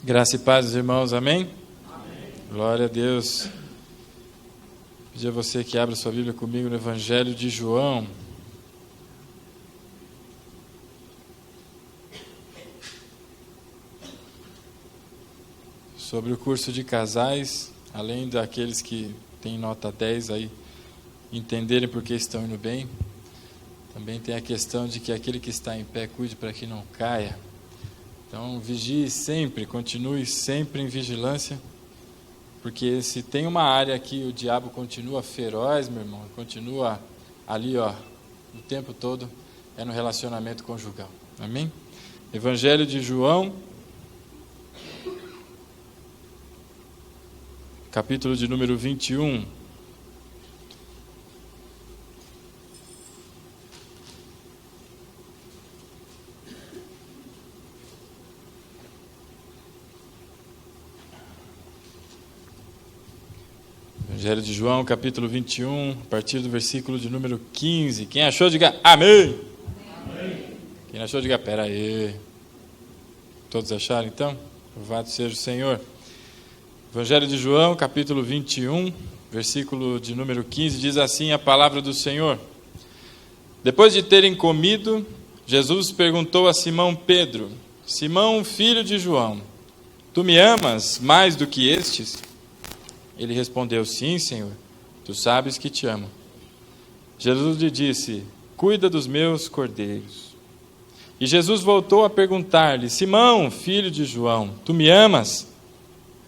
Graça e paz, irmãos, amém? Amém. Glória a Deus. Pedir a você que abra sua Bíblia comigo no Evangelho de João. Sobre o curso de casais, além daqueles que têm nota 10 aí, entenderem por que estão indo bem, também tem a questão de que aquele que está em pé cuide para que não caia. Então, vigie sempre, continue sempre em vigilância, porque se tem uma área que o diabo continua feroz, meu irmão, continua ali, o tempo todo, é no relacionamento conjugal. Amém? Evangelho de João, capítulo de número 21. Evangelho de João, capítulo 21, a partir do versículo de número 15. Quem achou, diga amém. Amém. Quem não achou, diga pera aí. Todos acharam, então? Louvado seja o Senhor. Evangelho de João, capítulo 21, versículo de número 15, diz assim a palavra do Senhor. Depois de terem comido, Jesus perguntou a Simão Pedro: Simão, filho de João, tu me amas mais do que estes? Ele respondeu: sim, Senhor, tu sabes que te amo. Jesus lhe disse: cuida dos meus cordeiros. E Jesus voltou a perguntar-lhe: Simão, filho de João, tu me amas?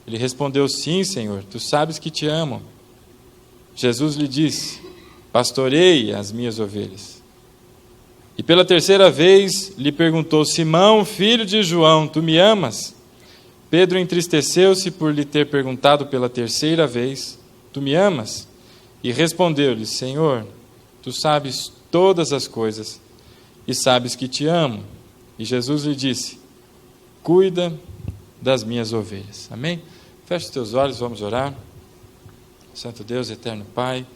Ele respondeu: sim, Senhor, tu sabes que te amo. Jesus lhe disse: pastoreie as minhas ovelhas. E pela terceira vez lhe perguntou: Simão, filho de João, tu me amas? Pedro entristeceu-se por lhe ter perguntado pela terceira vez: tu me amas? E respondeu-lhe: Senhor, tu sabes todas as coisas e sabes que te amo. E Jesus lhe disse: cuida das minhas ovelhas. Amém? Feche os teus olhos, vamos orar. Santo Deus, eterno Pai,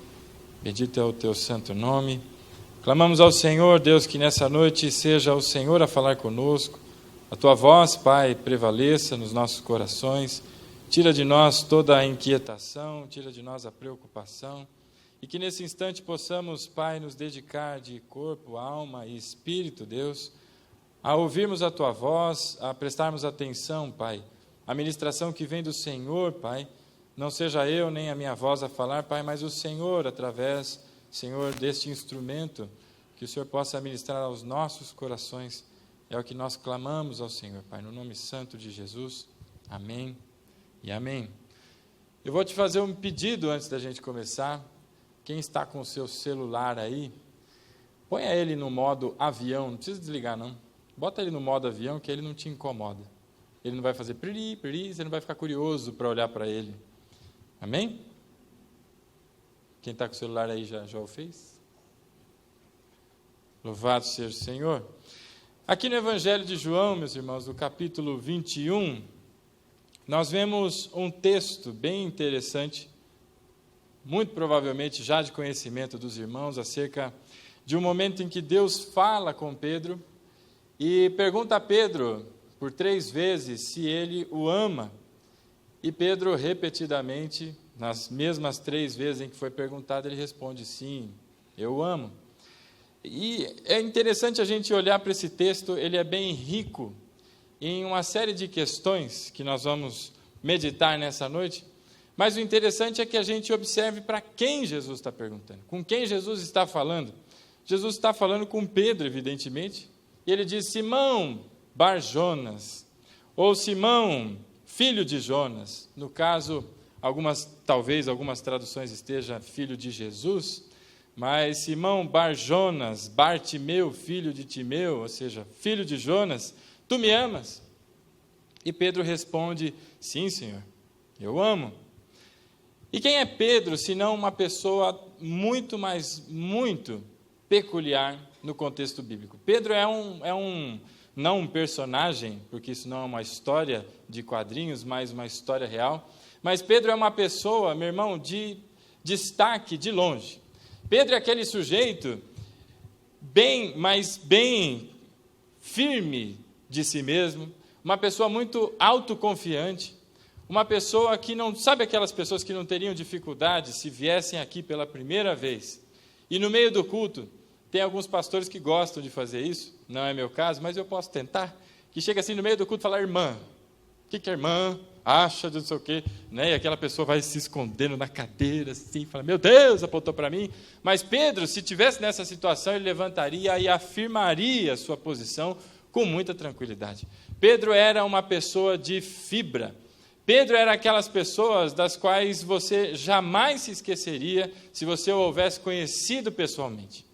bendito é o teu santo nome. Clamamos ao Senhor, Deus, que nessa noite seja o Senhor a falar conosco. A tua voz, Pai, prevaleça nos nossos corações. Tira de nós toda a inquietação, tira de nós a preocupação. E que nesse instante possamos, Pai, nos dedicar de corpo, alma e espírito, Deus, a ouvirmos a tua voz, a prestarmos atenção, Pai. A ministração que vem do Senhor, Pai, não seja eu nem a minha voz a falar, Pai, mas o Senhor, através, Senhor, deste instrumento, que o Senhor possa ministrar aos nossos corações. É o que nós clamamos ao Senhor, Pai, no nome santo de Jesus. Amém e amém. Eu vou te fazer um pedido antes da gente começar. Quem está com o seu celular aí, ponha ele no modo avião, não precisa desligar não. Bota ele no modo avião que ele não te incomoda. Ele não vai fazer piriri, piriri, você não vai ficar curioso para olhar para ele. Amém? Quem está com o celular aí já o fez? Louvado seja o Senhor. Aqui no Evangelho de João, meus irmãos, no capítulo 21, nós vemos um texto bem interessante, muito provavelmente já de conhecimento dos irmãos, acerca de um momento em que Deus fala com Pedro e pergunta a Pedro por 3 vezes se ele o ama. E Pedro, repetidamente, nas mesmas 3 vezes em que foi perguntado, ele responde: sim, eu o amo. E é interessante a gente olhar para esse texto, ele é bem rico em uma série de questões que nós vamos meditar nessa noite, mas o interessante é que a gente observe para quem Jesus está perguntando, com quem Jesus está falando. Jesus está falando com Pedro, evidentemente, e ele diz: Simão Bar-Jonas, ou Simão, filho de Jonas. No caso, talvez algumas traduções estejam filho de Jesus, mas Simão Bar-Jonas, Bartimeu, filho de Timeu, ou seja, filho de Jonas, tu me amas? E Pedro responde: sim, Senhor, eu amo. E quem é Pedro, senão uma pessoa muito peculiar no contexto bíblico? Pedro não um personagem, porque isso não é uma história de quadrinhos, mas uma história real, mas Pedro é uma pessoa, meu irmão, de destaque de longe. Pedro é aquele sujeito mas bem firme de si mesmo, uma pessoa muito autoconfiante, uma pessoa que não, sabe aquelas pessoas que não teriam dificuldade se viessem aqui pela primeira vez, e no meio do culto, tem alguns pastores que gostam de fazer isso, não é meu caso, mas eu posso tentar, que chega assim no meio do culto e fala, irmã, o que a irmã acha de não sei o quê, né? E aquela pessoa vai se escondendo na cadeira, assim, fala, meu Deus, apontou para mim. Mas Pedro, se tivesse nessa situação, ele levantaria e afirmaria a sua posição com muita tranquilidade. Pedro era uma pessoa de fibra. Pedro era aquelas pessoas das quais você jamais se esqueceria se você o houvesse conhecido pessoalmente.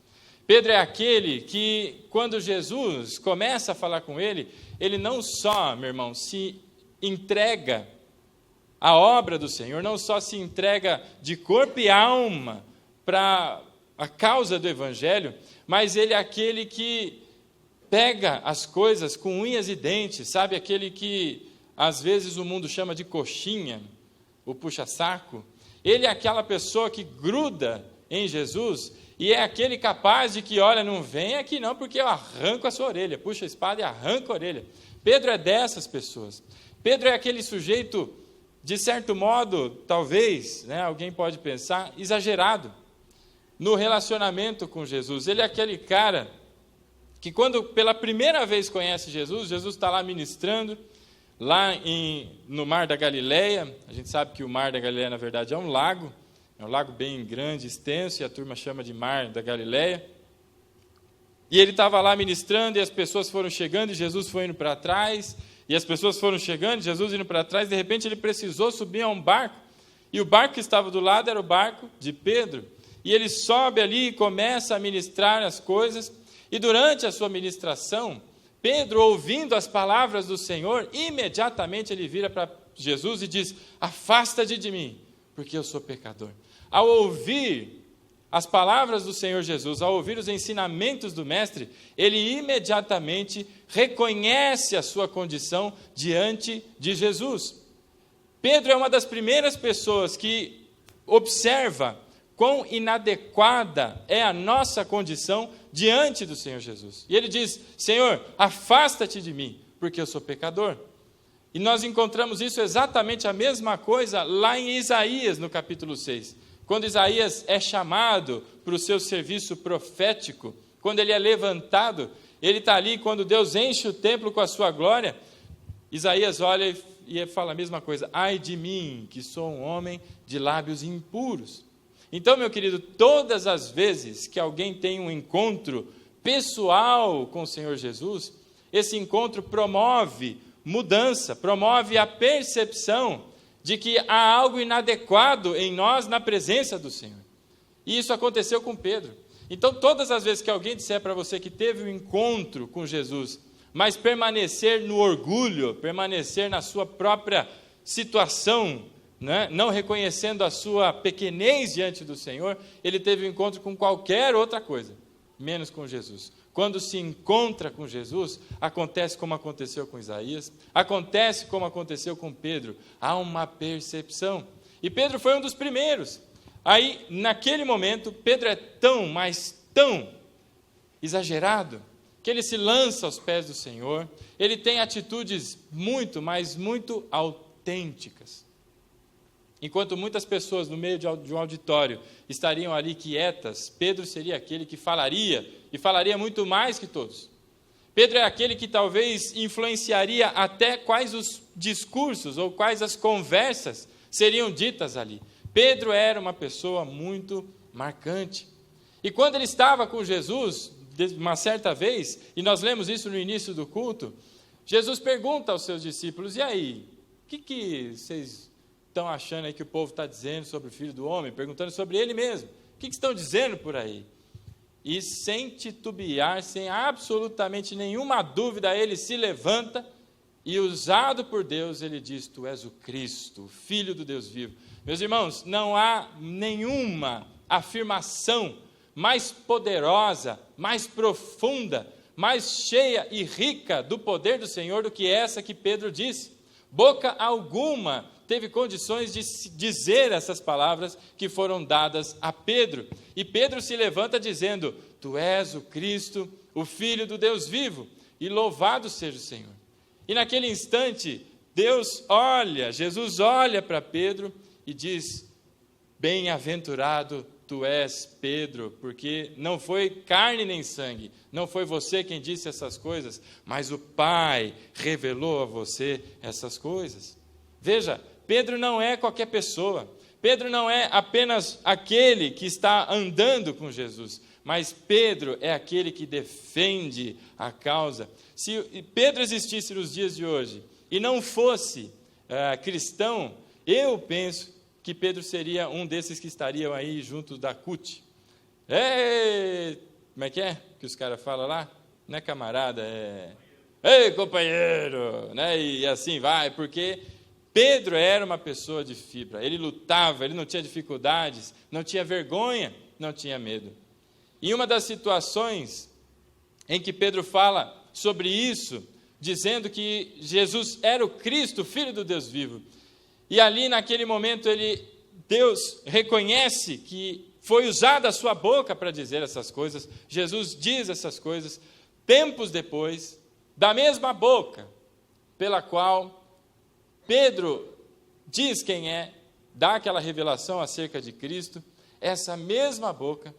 Pedro é aquele que, quando Jesus começa a falar com ele, ele não só, meu irmão, se entrega à obra do Senhor, não só se entrega de corpo e alma para a causa do Evangelho, mas ele é aquele que pega as coisas com unhas e dentes, sabe? Aquele que, às vezes, o mundo chama de coxinha, o puxa-saco. Ele é aquela pessoa que gruda em Jesus e é aquele capaz de que, olha, não vem aqui não, porque eu arranco a sua orelha, puxa a espada e arranco a orelha. Pedro é dessas pessoas. Pedro é aquele sujeito, de certo modo, talvez, né, alguém pode pensar, exagerado no relacionamento com Jesus. Ele é aquele cara que quando pela primeira vez conhece Jesus, Jesus está lá ministrando, lá no Mar da Galileia. A gente sabe que o Mar da Galileia, na verdade, é um lago bem grande, extenso, e a turma chama de Mar da Galileia. E ele estava lá ministrando, e as pessoas foram chegando, e Jesus foi indo para trás, e as pessoas foram chegando, Jesus indo para trás, de repente ele precisou subir a um barco, e o barco que estava do lado era o barco de Pedro, e ele sobe ali e começa a ministrar as coisas, e durante a sua ministração, Pedro, ouvindo as palavras do Senhor, imediatamente ele vira para Jesus e diz, afasta-te de mim, porque eu sou pecador. Ao ouvir as palavras do Senhor Jesus, ao ouvir os ensinamentos do Mestre, ele imediatamente reconhece a sua condição diante de Jesus. Pedro é uma das primeiras pessoas que observa quão inadequada é a nossa condição diante do Senhor Jesus. E ele diz, Senhor, afasta-te de mim, porque eu sou pecador. E nós encontramos isso exatamente a mesma coisa lá em Isaías, no capítulo 6. Quando Isaías é chamado para o seu serviço profético, quando ele é levantado, ele está ali, quando Deus enche o templo com a sua glória, Isaías olha e fala a mesma coisa, ai de mim, que sou um homem de lábios impuros. Então, meu querido, todas as vezes que alguém tem um encontro pessoal com o Senhor Jesus, esse encontro promove mudança, promove a percepção de que há algo inadequado em nós na presença do Senhor. E isso aconteceu com Pedro. Então, todas as vezes que alguém disser para você que teve um encontro com Jesus, mas permanecer no orgulho, permanecer na sua própria situação, né, não reconhecendo a sua pequenez diante do Senhor, ele teve um encontro com qualquer outra coisa, menos com Jesus. Quando se encontra com Jesus, acontece como aconteceu com Isaías, acontece como aconteceu com Pedro, há uma percepção. E Pedro foi um dos primeiros. Aí, naquele momento, Pedro é tão, mas tão exagerado, que ele se lança aos pés do Senhor, ele tem atitudes muito, mas muito autênticas. Enquanto muitas pessoas no meio de um auditório estariam ali quietas, Pedro seria aquele que falaria, e falaria muito mais que todos. Pedro é aquele que talvez influenciaria até quais os discursos ou quais as conversas seriam ditas ali. Pedro era uma pessoa muito marcante. E quando ele estava com Jesus, uma certa vez, e nós lemos isso no início do culto, Jesus pergunta aos seus discípulos, e aí, o que vocês estão achando aí que o povo está dizendo sobre o Filho do Homem, perguntando sobre ele mesmo, o que estão dizendo por aí? E sem titubear, sem absolutamente nenhuma dúvida, ele se levanta e, usado por Deus, ele diz, tu és o Cristo, o Filho do Deus vivo. Meus irmãos, não há nenhuma afirmação mais poderosa, mais profunda, mais cheia e rica do poder do Senhor do que essa que Pedro disse. Boca alguma teve condições de dizer essas palavras que foram dadas a Pedro. E Pedro se levanta dizendo: Tu és o Cristo, o Filho do Deus vivo, e louvado seja o Senhor. E naquele instante, Jesus olha para Pedro e diz: Bem-aventurado tu és, Pedro, porque não foi carne nem sangue, não foi você quem disse essas coisas, mas o Pai revelou a você essas coisas. Veja, Pedro não é qualquer pessoa, Pedro não é apenas aquele que está andando com Jesus, mas Pedro é aquele que defende a causa. Se Pedro existisse nos dias de hoje e não fosse cristão, eu penso que Pedro seria um desses que estariam aí junto da CUT. Como é que os caras falam lá? Não é camarada, ei, companheiro, né? E assim vai, porque Pedro era uma pessoa de fibra, ele lutava, ele não tinha dificuldades, não tinha vergonha, não tinha medo. E uma das situações em que Pedro fala sobre isso, dizendo que Jesus era o Cristo, o Filho do Deus vivo, e ali naquele momento Deus reconhece que foi usada a sua boca para dizer essas coisas, Jesus diz essas coisas, tempos depois, da mesma boca pela qual Pedro diz quem é, dá aquela revelação acerca de Cristo, essa mesma boca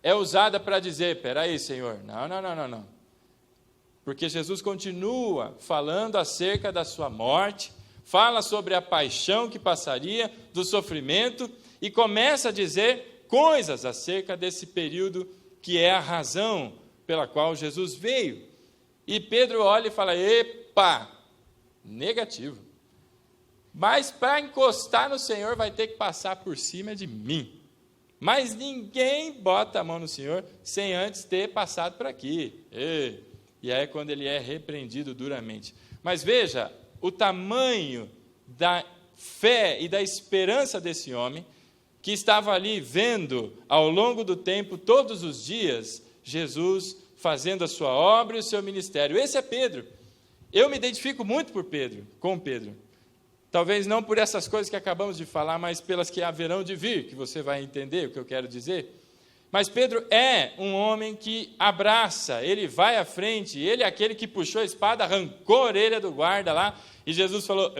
é usada para dizer: peraí, Senhor, não. Porque Jesus continua falando acerca da sua morte, fala sobre a paixão que passaria, do sofrimento, e começa a dizer coisas acerca desse período que é a razão pela qual Jesus veio. E Pedro olha e fala: epa, negativo. Mas para encostar no Senhor vai ter que passar por cima de mim. Mas ninguém bota a mão no Senhor sem antes ter passado por aqui. E aí é quando ele é repreendido duramente. Mas veja o tamanho da fé e da esperança desse homem, que estava ali vendo ao longo do tempo, todos os dias, Jesus fazendo a sua obra e o seu ministério. Esse é Pedro. Eu me identifico muito com Pedro. Talvez não por essas coisas que acabamos de falar, mas pelas que haverão de vir, que você vai entender o que eu quero dizer. Mas Pedro é um homem que abraça, ele vai à frente, ele é aquele que puxou a espada, arrancou a orelha do guarda lá, e Jesus falou: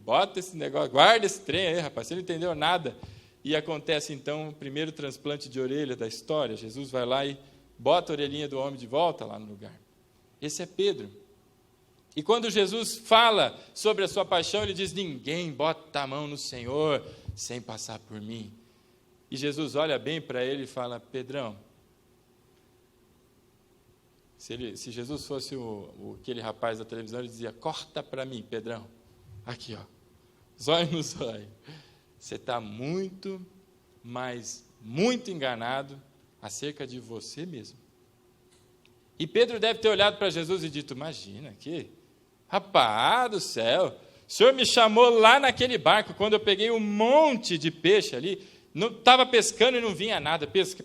bota esse negócio, guarda esse trem aí, rapaz, você não entendeu nada. E acontece então o primeiro transplante de orelha da história. Jesus vai lá e bota a orelhinha do homem de volta lá no lugar. Esse é Pedro. E quando Jesus fala sobre a sua paixão, ele diz: ninguém bota a mão no Senhor sem passar por mim. E Jesus olha bem para ele e fala: Pedrão, se Jesus fosse aquele rapaz da televisão, ele dizia: corta para mim, Pedrão, aqui, ó, zóio no zóio. Você está muito, mas muito enganado acerca de você mesmo. E Pedro deve ter olhado para Jesus e dito: imagina, rapaz do céu, o senhor me chamou lá naquele barco, quando eu peguei um monte de peixe ali, estava pescando e não vinha nada, pesca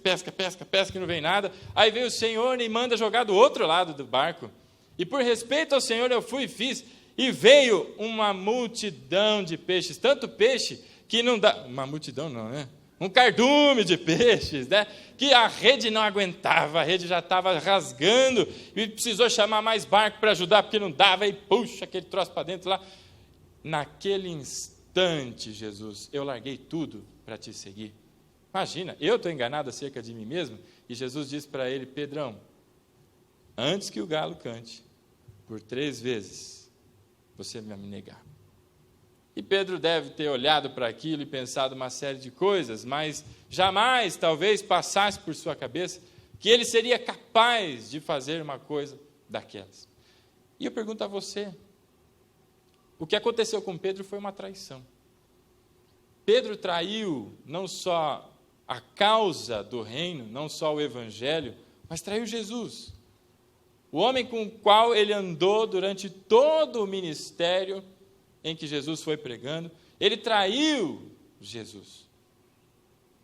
e não vem nada, aí veio o Senhor e manda jogar do outro lado do barco, e por respeito ao Senhor eu fui e fiz, e veio uma multidão de peixes, tanto peixe que não dá, uma multidão não, né? Um cardume de peixes, né? Que a rede não aguentava, a rede já estava rasgando, e precisou chamar mais barco para ajudar, porque não dava, e puxa aquele troço para dentro lá. Naquele instante, Jesus, eu larguei tudo para te seguir. Imagina, eu estou enganado acerca de mim mesmo, e Jesus disse para ele: Pedrão, antes que o galo cante, por 3 vezes, você vai me negar. E Pedro deve ter olhado para aquilo e pensado uma série de coisas, mas jamais, talvez, passasse por sua cabeça que ele seria capaz de fazer uma coisa daquelas. E eu pergunto a você, o que aconteceu com Pedro foi uma traição. Pedro traiu não só a causa do reino, não só o evangelho, mas traiu Jesus. O homem com o qual ele andou durante todo o ministério em que Jesus foi pregando, ele traiu Jesus.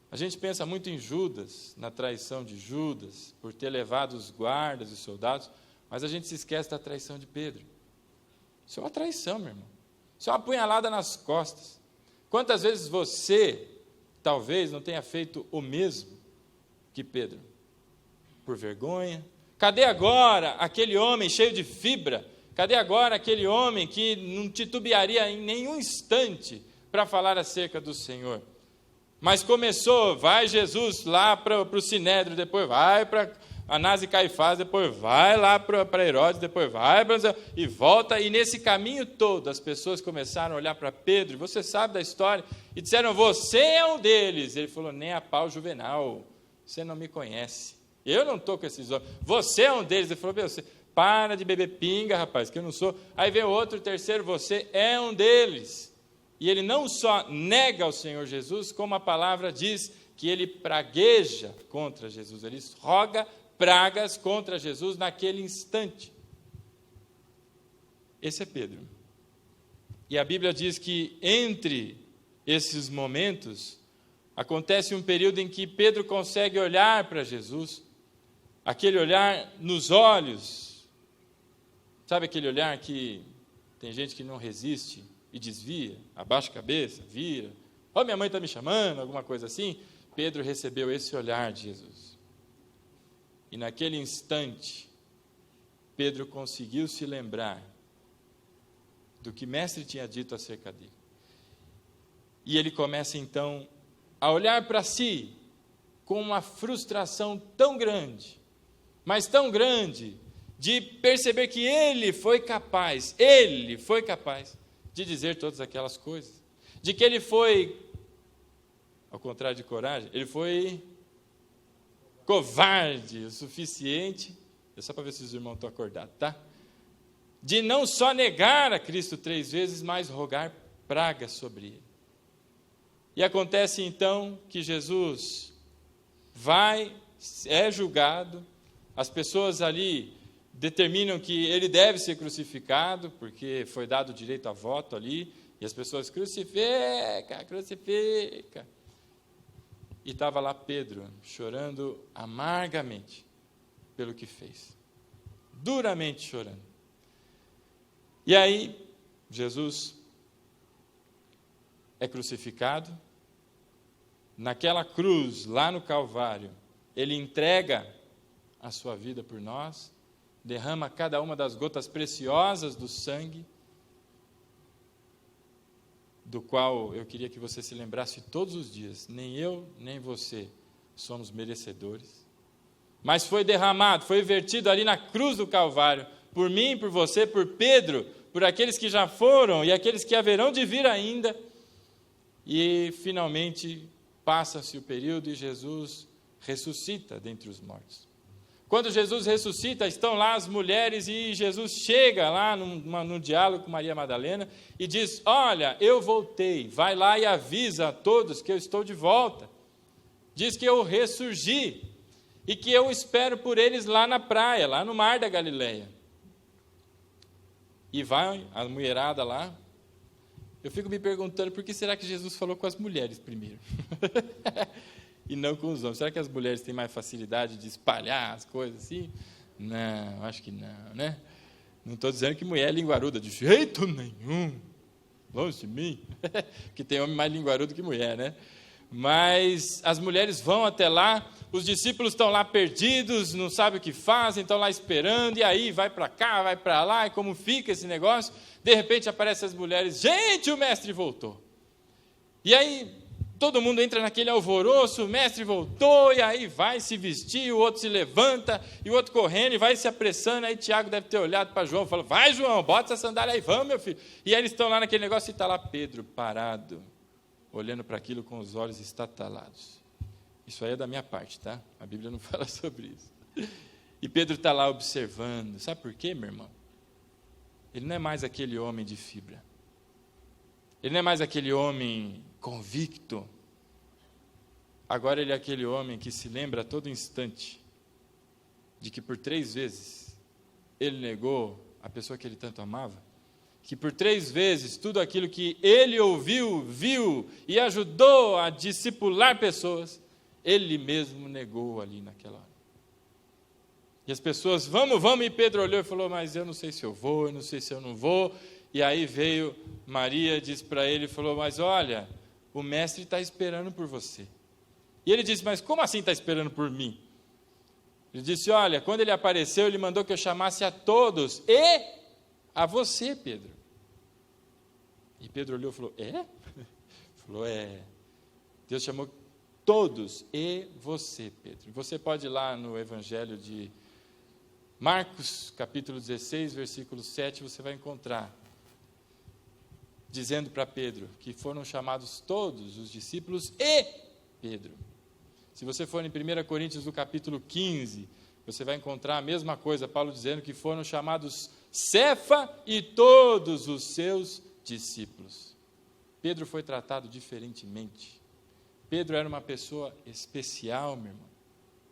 A gente pensa muito em Judas, na traição de Judas, por ter levado os guardas e soldados, mas a gente se esquece da traição de Pedro. Isso é uma traição, meu irmão. Isso é uma punhalada nas costas. Quantas vezes você, talvez, não tenha feito o mesmo que Pedro? Por vergonha. Cadê agora aquele homem cheio de fibra? Cadê agora aquele homem que não titubearia em nenhum instante para falar acerca do Senhor? Mas começou, vai Jesus lá para o Sinédrio, depois vai para Anás e Caifás, depois vai lá para Herodes, depois vai para... e volta, e nesse caminho todo as pessoas começaram a olhar para Pedro, você sabe da história, e disseram, você é um deles. Ele falou, nem a pau, Juvenal, você não me conhece, eu não estou com esses homens, você é um deles. Ele falou, você, para de beber pinga, rapaz, que eu não sou. Aí vem o outro, o terceiro, você é um deles. E ele não só nega o Senhor Jesus, como a palavra diz que ele pragueja contra Jesus, ele roga pragas contra Jesus naquele instante. Esse é Pedro. E a Bíblia diz que entre esses momentos, acontece um período em que Pedro consegue olhar para Jesus, aquele olhar nos olhos, sabe aquele olhar que tem gente que não resiste e desvia, abaixa a cabeça, vira, minha mãe está me chamando, alguma coisa assim. Pedro recebeu esse olhar de Jesus. E naquele instante, Pedro conseguiu se lembrar do que o mestre tinha dito acerca dele. E ele começa então a olhar para si com uma frustração tão grande, mas tão grande, de perceber que ele foi capaz de dizer todas aquelas coisas, de que ele foi, ao contrário de coragem, ele foi covarde o suficiente, é só para ver se os irmãos estão acordados, tá? De não só negar a Cristo 3 vezes, mas rogar praga sobre ele. E acontece então que Jesus é julgado, as pessoas ali determinam que ele deve ser crucificado, porque foi dado o direito a voto ali, e as pessoas crucifica. E estava lá Pedro, chorando amargamente pelo que fez, duramente chorando. E aí, Jesus é crucificado, naquela cruz, lá no Calvário, ele entrega a sua vida por nós, derrama cada uma das gotas preciosas do sangue, do qual eu queria que você se lembrasse todos os dias. Nem eu, nem você somos merecedores. Mas foi derramado, foi vertido ali na cruz do Calvário, por mim, por você, por Pedro, por aqueles que já foram e aqueles que haverão de vir ainda. E, finalmente, passa-se o período e Jesus ressuscita dentre os mortos. Quando Jesus ressuscita, estão lá as mulheres e Jesus chega lá num diálogo com Maria Madalena e diz, olha, eu voltei, vai lá e avisa a todos que eu estou de volta. Diz que eu ressurgi e que eu espero por eles lá na praia, lá no mar da Galileia. E vai a mulherada lá. Eu fico me perguntando, por que será que Jesus falou com as mulheres primeiro? E não com os homens. Será que as mulheres têm mais facilidade de espalhar as coisas assim? Não, acho que não, né? Não estou dizendo que mulher é linguaruda, de jeito nenhum. Longe de mim. Que tem homem mais linguarudo que mulher, né? Mas as mulheres vão até lá, os discípulos estão lá perdidos, não sabem o que fazem, estão lá esperando, e aí vai para cá, vai para lá, e como fica esse negócio? De repente aparecem as mulheres, gente, o mestre voltou. E aí todo mundo entra naquele alvoroço, o mestre voltou, e aí vai se vestir, o outro se levanta, e o outro correndo, e vai se apressando. Aí Tiago deve ter olhado para João e falou, vai João, bota essa sandália aí, vamos meu filho. E aí eles estão lá naquele negócio, e está lá Pedro parado, olhando para aquilo com os olhos estatalados. Isso aí é da minha parte, tá? A Bíblia não fala sobre isso. E Pedro está lá observando. Sabe por quê, meu irmão? Ele não é mais aquele homem de fibra. Ele não é mais aquele homem convicto. Agora ele é aquele homem que se lembra a todo instante de que por 3 vezes ele negou a pessoa que ele tanto amava, que por 3 vezes tudo aquilo que ele ouviu, viu e ajudou a discipular pessoas, ele mesmo negou ali naquela hora. E as pessoas, vamos, e Pedro olhou e falou, mas eu não sei se eu vou, eu não sei se eu não vou. E aí veio Maria, disse para ele, falou, mas olha, o mestre está esperando por você. E ele disse, mas como assim está esperando por mim? Ele disse, olha, quando ele apareceu, ele mandou que eu chamasse a todos, e a você, Pedro. E Pedro olhou e falou, é? Falou, é. Deus chamou todos, e você, Pedro. Você pode ir lá no Evangelho de Marcos, capítulo 16, versículo 7, você vai encontrar, dizendo para Pedro, que foram chamados todos os discípulos, e Pedro. Se você for em 1 Coríntios, no capítulo 15, você vai encontrar a mesma coisa, Paulo dizendo que foram chamados Cefa e todos os seus discípulos. Pedro foi tratado diferentemente. Pedro era uma pessoa especial, meu irmão.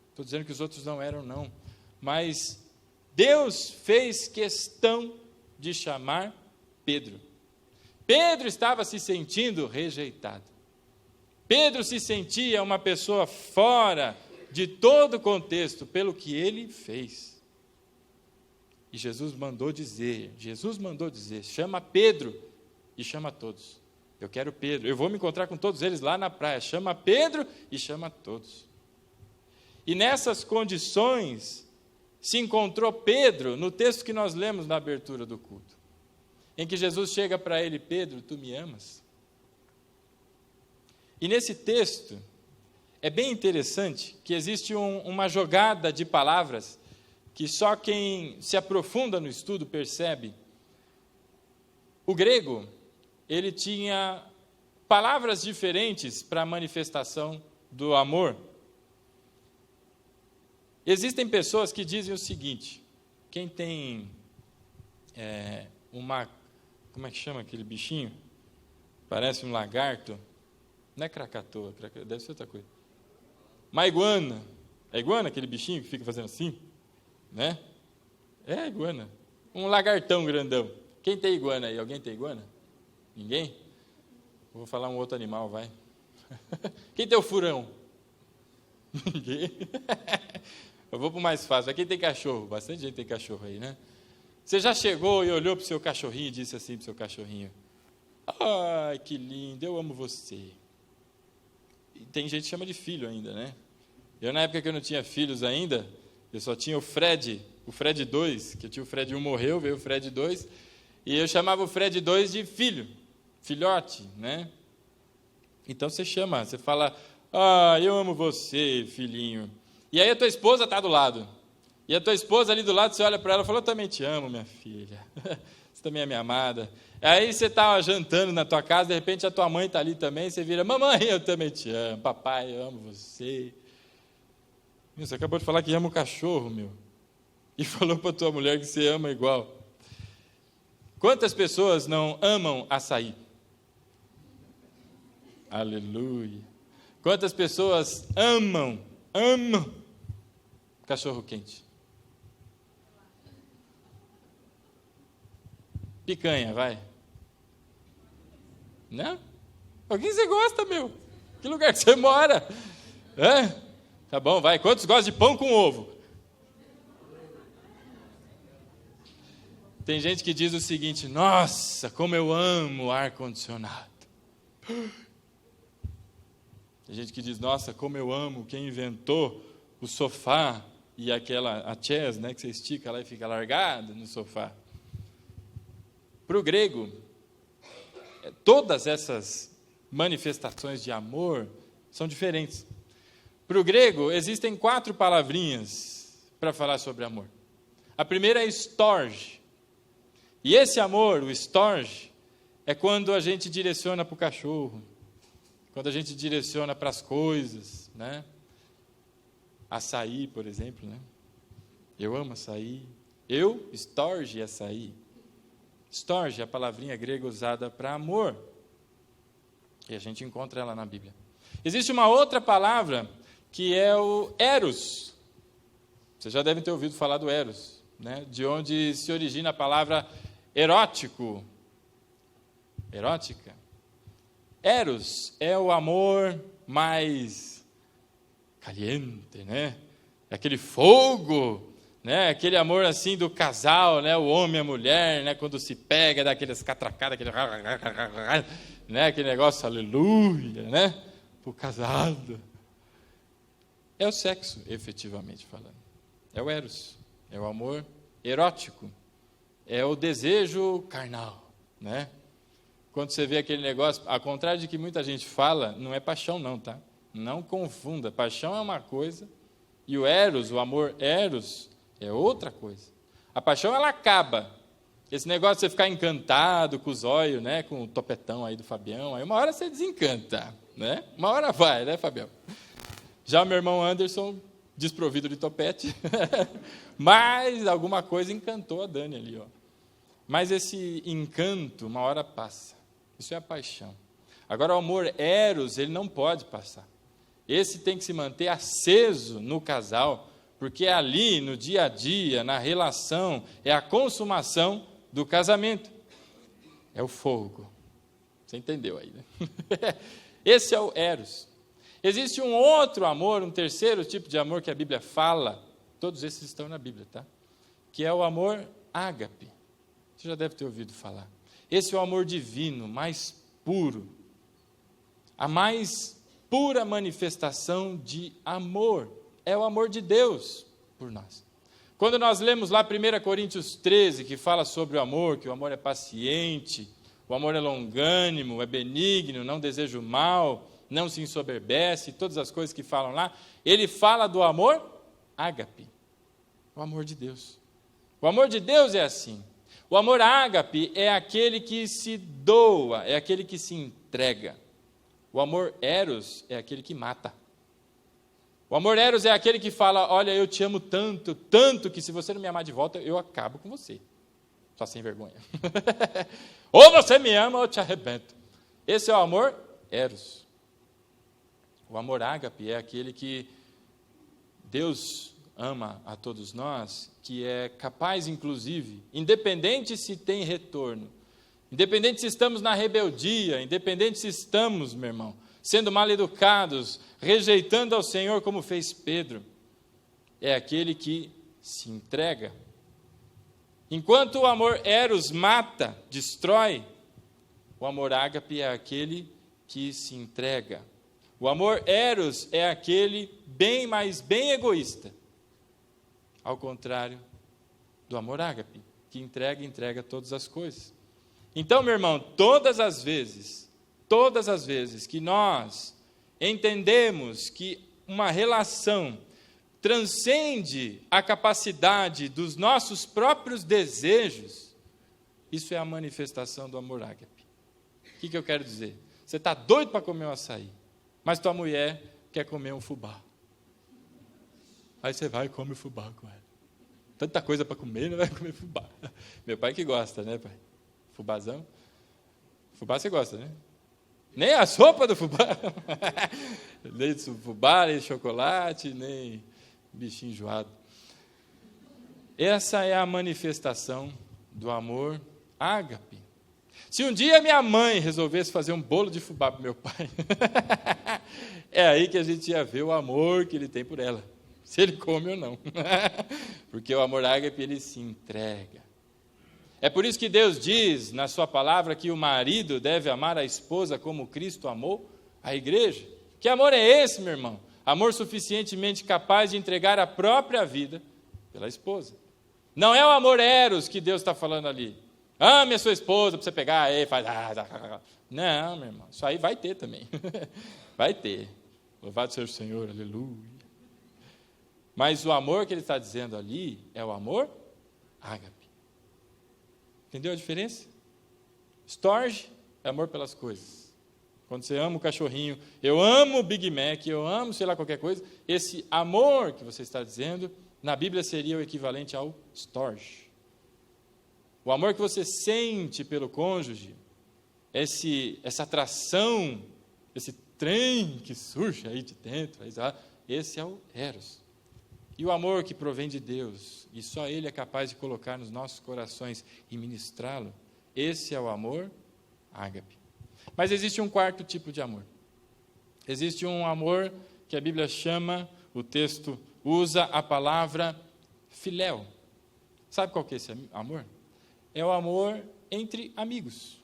Estou dizendo que os outros não eram, não. Mas Deus fez questão de chamar Pedro. Pedro estava se sentindo rejeitado. Pedro se sentia uma pessoa fora de todo o contexto pelo que ele fez. E Jesus mandou dizer, chama Pedro e chama todos. Eu quero Pedro, eu vou me encontrar com todos eles lá na praia. Chama Pedro e chama todos. E nessas condições se encontrou Pedro, no texto que nós lemos na abertura do culto, em que Jesus chega para ele, Pedro, tu me amas? E nesse texto, é bem interessante que existe uma jogada de palavras que só quem se aprofunda no estudo percebe. O grego, ele tinha palavras diferentes para a manifestação do amor. Existem pessoas que dizem o seguinte, quem tem como é que chama aquele bichinho? Parece um lagarto. Não é cracatoa, deve ser outra coisa. Uma iguana. É iguana aquele bichinho que fica fazendo assim? Né? É iguana. Um lagartão grandão. Quem tem iguana aí? Alguém tem iguana? Ninguém? Vou falar um outro animal, vai. Quem tem o furão? Ninguém. Eu vou para o mais fácil. Quem tem cachorro? Bastante gente tem cachorro aí, né? Você já chegou e olhou para o seu cachorrinho e disse assim para o seu cachorrinho, ai, que lindo, eu amo você. E tem gente que chama de filho ainda, né? Eu, na época que eu não tinha filhos ainda, eu só tinha o Fred 2, que eu tinha o Fred 1 morreu, veio o Fred 2, e eu chamava o Fred 2 de filho, filhote, né? Então você chama, você fala, eu amo você, filhinho. E aí a tua esposa está do lado. E a tua esposa ali do lado, você olha para ela e fala, eu também te amo, minha filha. Você também é minha amada. Aí você está jantando na tua casa, de repente a tua mãe está ali também, você vira, mamãe, eu também te amo, papai, eu amo você. Você acabou de falar que ama o cachorro, meu. E falou para a tua mulher que você ama igual. Quantas pessoas não amam açaí? Aleluia. Quantas pessoas amam cachorro quente? Picanha, vai. Não? Alguém você gosta, meu? Que lugar que você mora? Tá bom, vai. Quantos gostam de pão com ovo? Tem gente que diz o seguinte, nossa, como eu amo ar-condicionado. Tem gente que diz, nossa, como eu amo quem inventou o sofá e a chaise, né, que você estica lá e fica largado no sofá. Para o grego, todas essas manifestações de amor são diferentes. Para o grego, existem 4 palavrinhas para falar sobre amor. A primeira é storge. E esse amor, o storge, é quando a gente direciona para o cachorro, quando a gente direciona para as coisas, né? Açaí, por exemplo, né? Eu amo açaí. Storge açaí. Storge é a palavrinha grega usada para amor. E a gente encontra ela na Bíblia. Existe uma outra palavra que é o eros. Vocês já devem ter ouvido falar do eros, né? De onde se origina a palavra erótico. Erótica. Eros é o amor mais caliente, né? É aquele fogo né? Aquele amor assim do casal, né? O homem e a mulher, né? Quando se pega, dá aquelas catracadas, né? Aquele negócio, aleluia, né? Para o casado. É o sexo, efetivamente falando. É o eros, é o amor erótico, é o desejo carnal, né? Quando você vê aquele negócio, ao contrário de que muita gente fala, não é paixão não, tá? Não confunda, paixão é uma coisa e o eros, o amor eros, é outra coisa. A paixão, ela acaba. Esse negócio de você ficar encantado com os olhos, né? Com o topetão aí do Fabião, aí uma hora você desencanta, né? Uma hora vai, né, Fabião? Já o meu irmão Anderson, desprovido de topete, mas alguma coisa encantou a Dani ali, ó. Mas esse encanto, uma hora passa. Isso é a paixão. Agora, o amor eros, ele não pode passar. Esse tem que se manter aceso no casal, porque ali, no dia a dia, na relação, é a consumação do casamento. É o fogo. Você entendeu aí, né? Esse é o eros. Existe um outro amor, um terceiro tipo de amor que a Bíblia fala, todos esses estão na Bíblia, tá? Que é o amor ágape. Você já deve ter ouvido falar. Esse é o amor divino, mais puro. A mais pura manifestação de amor. É o amor de Deus por nós. Quando nós lemos lá 1 Coríntios 13, que fala sobre o amor, que o amor é paciente, o amor é longânimo, é benigno, não deseja o mal, não se ensoberbece, todas as coisas que falam lá, ele fala do amor ágape, o amor de Deus. O amor de Deus é assim. O amor ágape é aquele que se doa, é aquele que se entrega. O amor eros é aquele que mata. O amor eros é aquele que fala, olha, eu te amo tanto, tanto, que se você não me amar de volta, eu acabo com você. Só sem vergonha. Ou você me ama ou eu te arrebento. Esse é o amor eros. O amor ágape é aquele que Deus ama a todos nós, que é capaz, inclusive, independente se tem retorno, independente se estamos na rebeldia, independente se estamos, meu irmão, sendo mal educados, rejeitando ao Senhor como fez Pedro, é aquele que se entrega. Enquanto o amor eros mata, destrói, o amor ágape é aquele que se entrega. O amor eros é aquele bem, mas bem egoísta. Ao contrário do amor ágape, que entrega todas as coisas. Então, meu irmão, todas as vezes que nós entendemos que uma relação transcende a capacidade dos nossos próprios desejos, isso é a manifestação do amor ágape. O que eu quero dizer? Você está doido para comer um açaí, mas tua mulher quer comer um fubá. Aí você vai e come o fubá com ela. Tanta coisa para comer, não vai comer fubá. Meu pai que gosta, né, pai? Fubazão. Fubá você gosta, né? Nem a sopa do fubá. Nem de fubá, nem de chocolate, nem bichinho enjoado. Essa é a manifestação do amor ágape. Se um dia minha mãe resolvesse fazer um bolo de fubá para meu pai, é aí que a gente ia ver o amor que ele tem por ela. Se ele come ou não. Porque o amor ágape, ele se entrega. É por isso que Deus diz na sua palavra que o marido deve amar a esposa como Cristo amou a igreja. Que amor é esse, meu irmão? Amor suficientemente capaz de entregar a própria vida pela esposa. Não é o amor eros que Deus está falando ali. Ame a sua esposa para você pegar aí, faz. Não, meu irmão, isso aí vai ter também. Vai ter. Louvado seja o Senhor, aleluia. Mas o amor que ele está dizendo ali é o amor ágape. Entendeu a diferença? Storge é amor pelas coisas. Quando você ama o cachorrinho, eu amo o Big Mac, eu amo sei lá qualquer coisa, esse amor que você está dizendo, na Bíblia seria o equivalente ao storge. O amor que você sente pelo cônjuge, essa atração, esse trem que surge aí de dentro, esse é o eros. E o amor que provém de Deus, e só Ele é capaz de colocar nos nossos corações e ministrá-lo, esse é o amor ágape. Mas existe um quarto tipo de amor. Existe um amor que a Bíblia chama, o texto usa a palavra filéu. Sabe qual que é esse amor? É o amor entre amigos.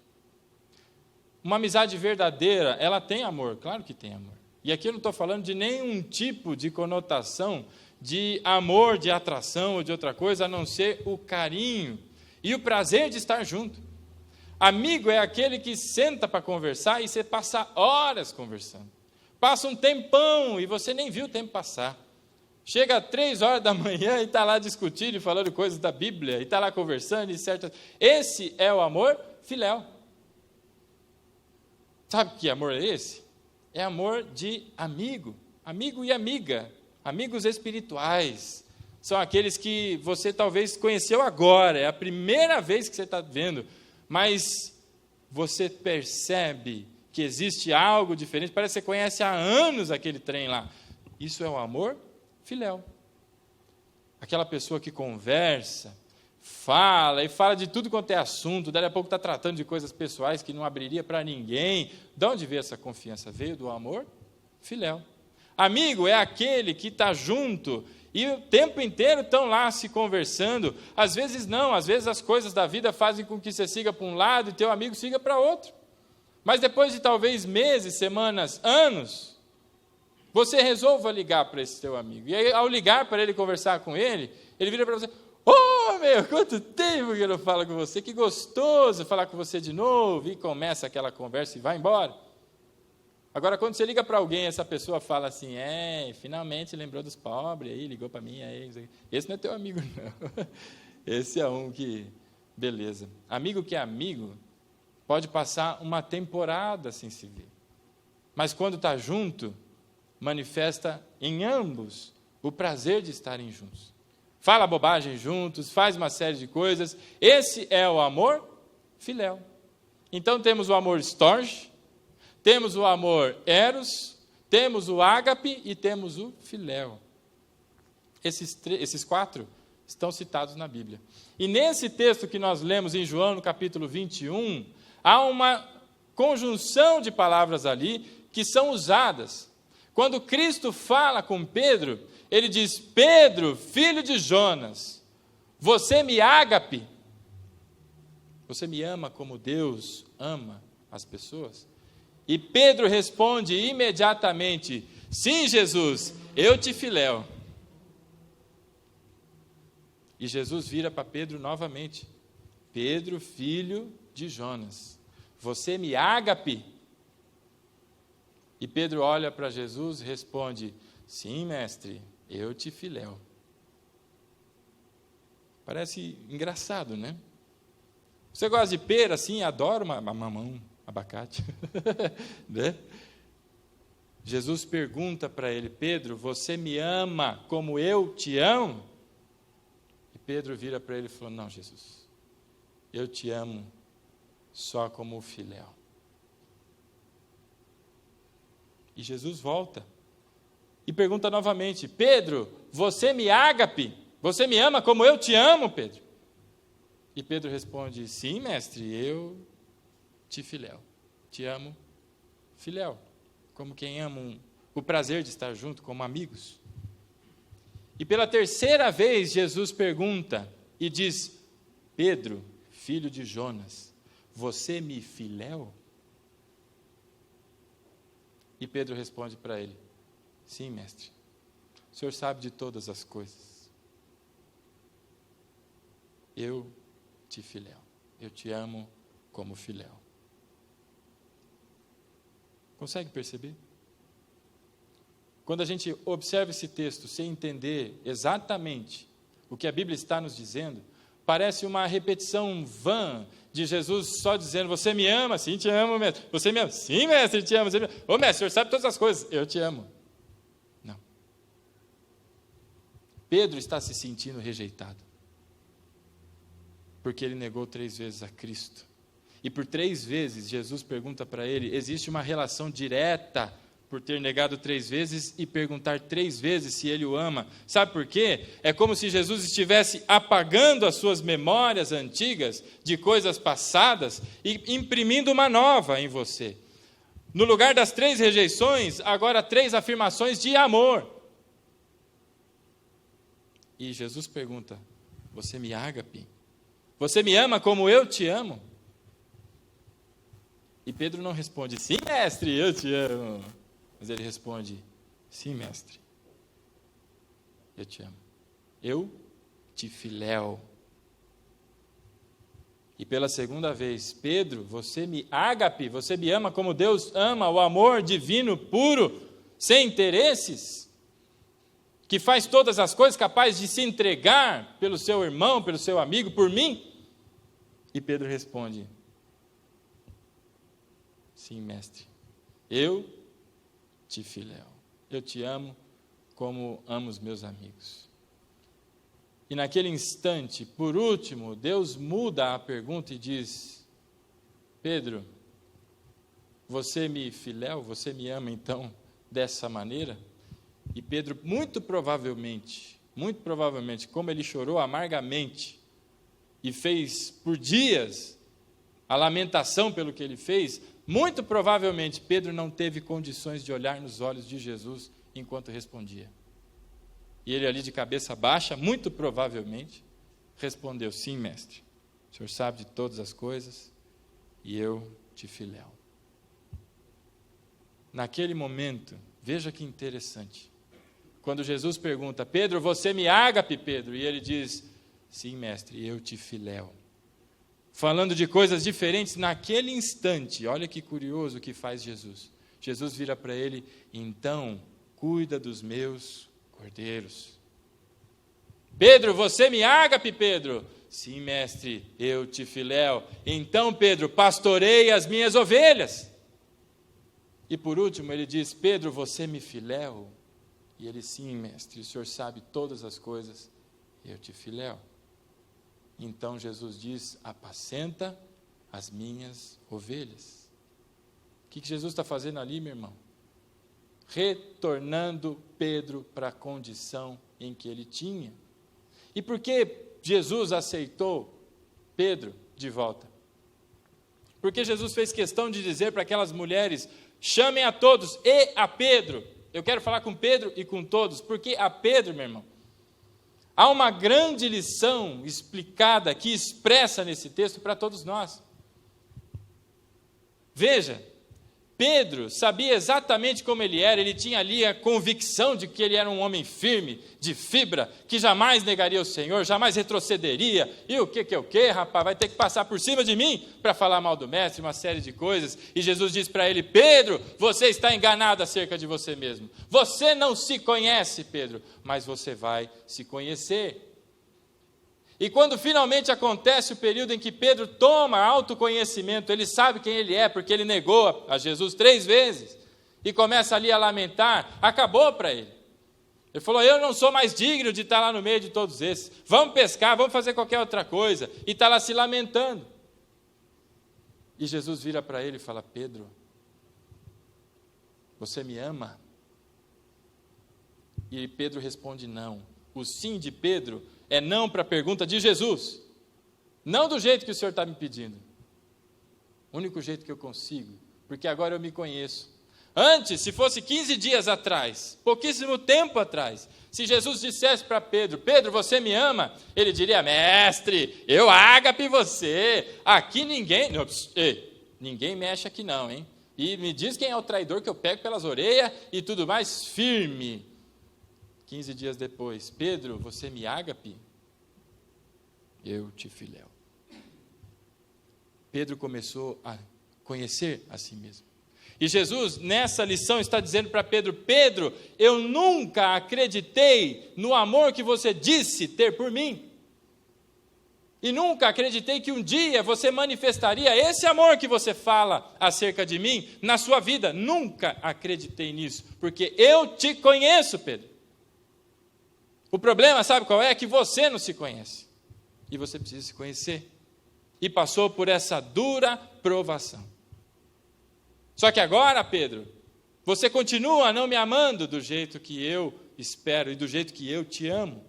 Uma amizade verdadeira, ela tem amor, claro que tem amor. E aqui eu não estou falando de nenhum tipo de conotação de amor, de atração ou de outra coisa, a não ser o carinho e o prazer de estar junto. Amigo é aquele que senta para conversar e você passa horas conversando. Passa um tempão e você nem viu o tempo passar. Chega às 3 horas da manhã e está lá discutindo e falando coisas da Bíblia, e está lá conversando e certas... Esse é o amor filéu. Sabe que amor é esse? É amor de amigo, amigo e amiga, amigos espirituais. São aqueles que você talvez conheceu agora, é a primeira vez que você está vendo, mas você percebe que existe algo diferente, parece que você conhece há anos aquele trem lá. Isso é o amor filéu. Aquela pessoa que conversa, fala de tudo quanto é assunto, daqui a pouco está tratando de coisas pessoais que não abriria para ninguém. De onde veio essa confiança? Veio do amor filéu. Amigo é aquele que está junto e o tempo inteiro estão lá se conversando. Às vezes não, às vezes as coisas da vida fazem com que você siga para um lado e teu amigo siga para outro. Mas depois de talvez meses, semanas, anos, você resolva ligar para esse teu amigo. E aí, ao ligar para ele, conversar com ele, ele vira para você: "Oh, meu, quanto tempo que eu não falo com você, que gostoso falar com você de novo", e começa aquela conversa e vai embora. Agora, quando você liga para alguém, essa pessoa fala assim: finalmente lembrou dos pobres, aí ligou para mim, aí, esse não é teu amigo, não. Esse é um que, beleza. Amigo que é amigo, pode passar uma temporada sem se ver. Mas quando está junto, manifesta em ambos o prazer de estarem juntos. Fala bobagem juntos, faz uma série de coisas. Esse é o amor filéu. Então temos o amor storge, temos o amor eros, temos o ágape e temos o filéu. Esses 4 estão citados na Bíblia. E nesse texto que nós lemos em João, no capítulo 21, há uma conjunção de palavras ali que são usadas. Quando Cristo fala com Pedro, ele diz: "Pedro, filho de Jonas, você me ágape? Você me ama como Deus ama as pessoas?" E Pedro responde imediatamente: "Sim, Jesus, eu te filéu." E Jesus vira para Pedro novamente: "Pedro, filho de Jonas, você me ágape?" E Pedro olha para Jesus e responde: "Sim, mestre, eu te filéu." Parece engraçado, né? Você gosta de pera, assim? Adoro uma mamão, abacate. Né? Jesus pergunta para ele: "Pedro, você me ama como eu te amo?" E Pedro vira para ele e falou: "Não, Jesus, eu te amo só como o filéu." E Jesus volta e pergunta novamente: "Pedro, você me ágape? Você me ama como eu te amo, Pedro?" E Pedro responde: "Sim, mestre, eu te filéu. Te amo, filéu." Como quem ama o prazer de estar junto, como amigos. E pela 3ª vez, Jesus pergunta e diz: "Pedro, filho de Jonas, você me filéu?" E Pedro responde para ele: "Sim, mestre, o Senhor sabe de todas as coisas. Eu te filéu, eu te amo como filéu." Consegue perceber? Quando a gente observa esse texto sem entender exatamente o que a Bíblia está nos dizendo, parece uma repetição vã de Jesus só dizendo: "Você me ama?" "Sim, te amo, mestre." "Você me ama?" "Sim, mestre, te amo." "Ô, mestre, o Senhor sabe todas as coisas." "Eu te amo." Não. Pedro está se sentindo rejeitado, porque ele negou 3 vezes a Cristo. E por 3 vezes, Jesus pergunta para ele: existe uma relação direta por ter negado 3 vezes e perguntar 3 vezes se ele o ama. Sabe por quê? É como se Jesus estivesse apagando as suas memórias antigas de coisas passadas e imprimindo uma nova em você. No lugar das 3 rejeições, agora 3 afirmações de amor. E Jesus pergunta: você me ágape? Você me ama como eu te amo? E Pedro não responde: sim, mestre, eu te amo. Mas ele responde: sim, mestre, eu te amo. Eu te filéu. E pela segunda vez: Pedro, você me ágape, você me ama como Deus ama, o amor divino, puro, sem interesses, que faz todas as coisas, capaz de se entregar pelo seu irmão, pelo seu amigo, por mim? E Pedro responde: sim, mestre, eu te filéu. Eu te amo como amo os meus amigos. E naquele instante, por último, Deus muda a pergunta e diz: Pedro, você me filéu, você me ama então dessa maneira? E Pedro, muito provavelmente, como ele chorou amargamente e fez por dias a lamentação pelo que ele fez, muito provavelmente Pedro não teve condições de olhar nos olhos de Jesus enquanto respondia. E ele ali de cabeça baixa, muito provavelmente, respondeu: sim, mestre, o Senhor sabe de todas as coisas e eu te filéu. Naquele momento, veja que interessante, quando Jesus pergunta: Pedro, você me ágape, Pedro? E ele diz: sim, mestre, eu te filéu. Falando de coisas diferentes, naquele instante, olha que curioso o que faz Jesus. Jesus vira para ele: então, cuida dos meus cordeiros. Pedro, você me ágape, Pedro? Sim, mestre, eu te filéu. Então, Pedro, pastorei as minhas ovelhas. E por último ele diz: Pedro, você me filéu? E ele: sim, mestre, o Senhor sabe todas as coisas, eu te filéu. Então Jesus diz: apacenta as minhas ovelhas. O que Jesus está fazendo ali, meu irmão? Retornando Pedro para a condição em que ele tinha. E por que Jesus aceitou Pedro de volta? Porque Jesus fez questão de dizer para aquelas mulheres: chamem a todos e a Pedro. Eu quero falar com Pedro e com todos, porque a Pedro, meu irmão, há uma grande lição explicada aqui, expressa nesse texto para todos nós. Veja, Pedro sabia exatamente como ele era, ele tinha ali a convicção de que ele era um homem firme, de fibra, que jamais negaria o Senhor, jamais retrocederia. E o que, rapaz? Vai ter que passar por cima de mim para falar mal do mestre, uma série de coisas. E Jesus diz para ele: Pedro, você está enganado acerca de você mesmo. Você não se conhece, Pedro, mas você vai se conhecer. E quando finalmente acontece o período em que Pedro toma autoconhecimento, ele sabe quem ele é, porque ele negou a Jesus 3 vezes, e começa ali a lamentar, acabou para ele. Ele falou: eu não sou mais digno de estar lá no meio de todos esses, vamos pescar, vamos fazer qualquer outra coisa, e está lá se lamentando. E Jesus vira para ele e fala: Pedro, você me ama? E Pedro responde: não. O sim de Pedro é não para a pergunta de Jesus, não do jeito que o Senhor está me pedindo. O único jeito que eu consigo, porque agora eu me conheço. Antes, se fosse 15 dias atrás, pouquíssimo tempo atrás, se Jesus dissesse para Pedro: Pedro, você me ama? Ele diria: mestre, eu ágape você, aqui ninguém, não, ninguém mexe aqui não, hein? E me diz quem é o traidor que eu pego pelas orelhas e tudo mais, firme. 15 dias depois: Pedro, você me ágape? Eu te filéu. Pedro começou a conhecer a si mesmo. E Jesus, nessa lição, está dizendo para Pedro: Pedro, eu nunca acreditei no amor que você disse ter por mim. E nunca acreditei que um dia você manifestaria esse amor que você fala acerca de mim na sua vida. Nunca acreditei nisso, porque eu te conheço, Pedro. O problema, sabe qual é? É que você não se conhece. E você precisa se conhecer. E passou por essa dura provação. Só que agora, Pedro, você continua não me amando do jeito que eu espero e do jeito que eu te amo.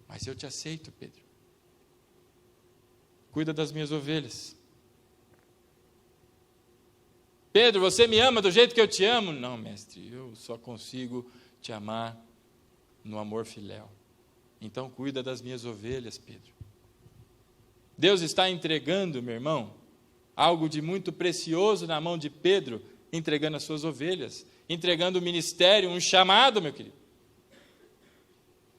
Mas eu te aceito, Pedro. Cuida das minhas ovelhas. Pedro, você me ama do jeito que eu te amo? Não, mestre, eu só consigo te amar no amor filéu. Então cuida das minhas ovelhas, Pedro. Deus está entregando, meu irmão, algo de muito precioso na mão de Pedro, entregando as suas ovelhas, entregando o ministério, um chamado, meu querido.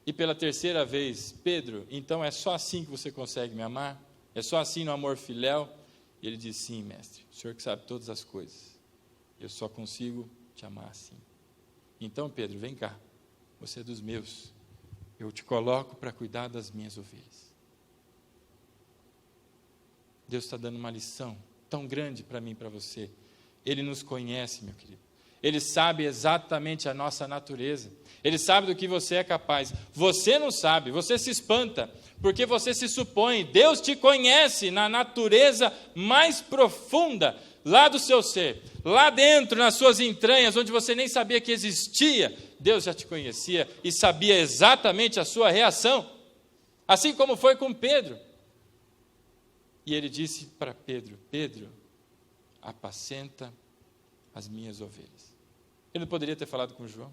E pela terceira vez, Pedro, então é só assim que você consegue me amar? É só assim no amor filéu? E ele diz, sim, mestre, o Senhor que sabe todas as coisas, eu só consigo te amar assim. Então, Pedro, vem cá, você é dos meus, eu te coloco para cuidar das minhas ovelhas. Deus está dando uma lição tão grande para mim e para você. Ele nos conhece, meu querido. Ele sabe exatamente a nossa natureza. Ele sabe do que você é capaz. Você não sabe, você se espanta, porque você se supõe. Deus te conhece na natureza mais profunda, lá do seu ser. Lá dentro, nas suas entranhas, onde você nem sabia que existia, Deus já te conhecia e sabia exatamente a sua reação. Assim como foi com Pedro. E ele disse para Pedro, Pedro, apacenta as minhas ovelhas. Ele não poderia ter falado com João.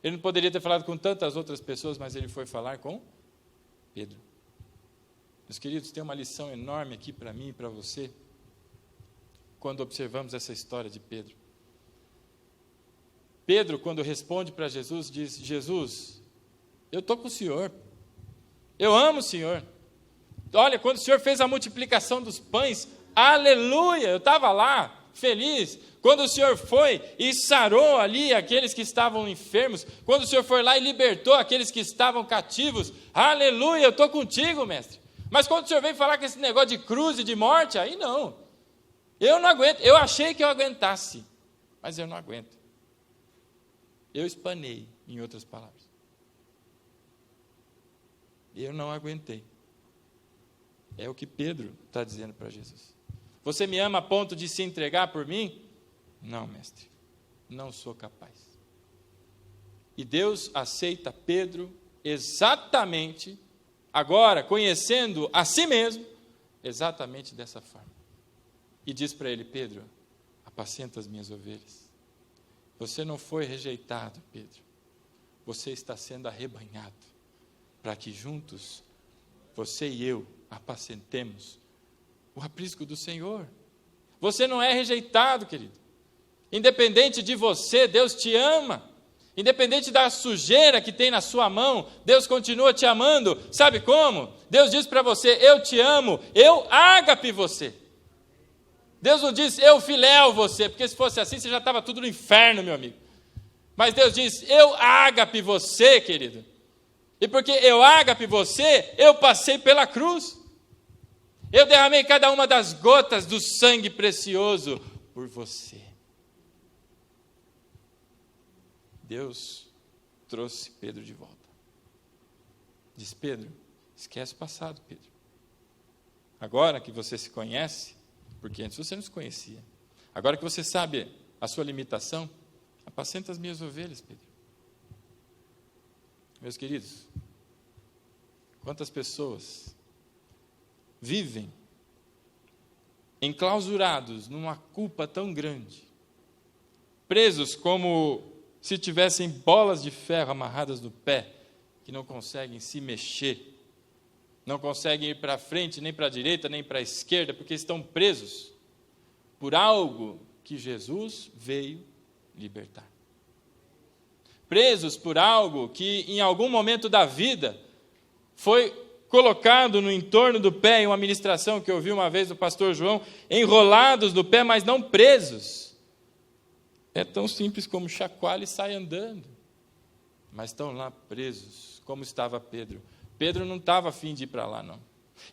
Ele não poderia ter falado com tantas outras pessoas, mas ele foi falar com Pedro. Meus queridos, tem uma lição enorme aqui para mim e para você, quando observamos essa história de Pedro. Pedro, quando responde para Jesus, diz, Jesus, eu estou com o Senhor. Eu amo o Senhor. Olha, quando o Senhor fez a multiplicação dos pães, aleluia, eu estava lá, feliz. Quando o Senhor foi e sarou ali aqueles que estavam enfermos, quando o Senhor foi lá e libertou aqueles que estavam cativos, aleluia, eu estou contigo, mestre. Mas quando o Senhor veio falar com esse negócio de cruz e de morte, aí não. Eu não aguento, eu achei que eu aguentasse, mas eu não aguento. Eu espanei, em outras palavras. Eu não aguentei. É o que Pedro está dizendo para Jesus. Você me ama a ponto de se entregar por mim? Não, mestre, não sou capaz. E Deus aceita Pedro exatamente, agora, conhecendo a si mesmo, exatamente dessa forma. E diz para ele, Pedro, apacenta as minhas ovelhas. Você não foi rejeitado, Pedro. Você está sendo arrebanhado, para que juntos, você e eu, apacentemos o aprisco do Senhor. Você não é rejeitado, querido. Independente de você, Deus te ama. Independente da sujeira que tem na sua mão, Deus continua te amando. Sabe como? Deus diz para você, eu te amo, eu ágape você. Deus não diz, eu filéu você, porque se fosse assim, você já estava tudo no inferno, meu amigo. Mas Deus diz, eu ágape você, querido. E porque eu ágape você, eu passei pela cruz. Eu derramei cada uma das gotas do sangue precioso por você. Deus trouxe Pedro de volta. Diz, Pedro, esquece o passado, Pedro. Agora que você se conhece, porque antes você não se conhecia. Agora que você sabe a sua limitação, apacenta as minhas ovelhas, Pedro. Meus queridos, quantas pessoas vivem enclausurados numa culpa tão grande, presos como se tivessem bolas de ferro amarradas no pé, que não conseguem se mexer, não conseguem ir para frente, nem para a direita, nem para a esquerda, porque estão presos por algo que Jesus veio libertar. Presos por algo que em algum momento da vida foi colocado no entorno do pé, em uma ministração que eu ouvi uma vez do pastor João, enrolados no pé, mas não presos. É tão simples como chacoalha e sai andando. Mas estão lá presos, como estava Pedro. Pedro não estava a fim de ir para lá, não.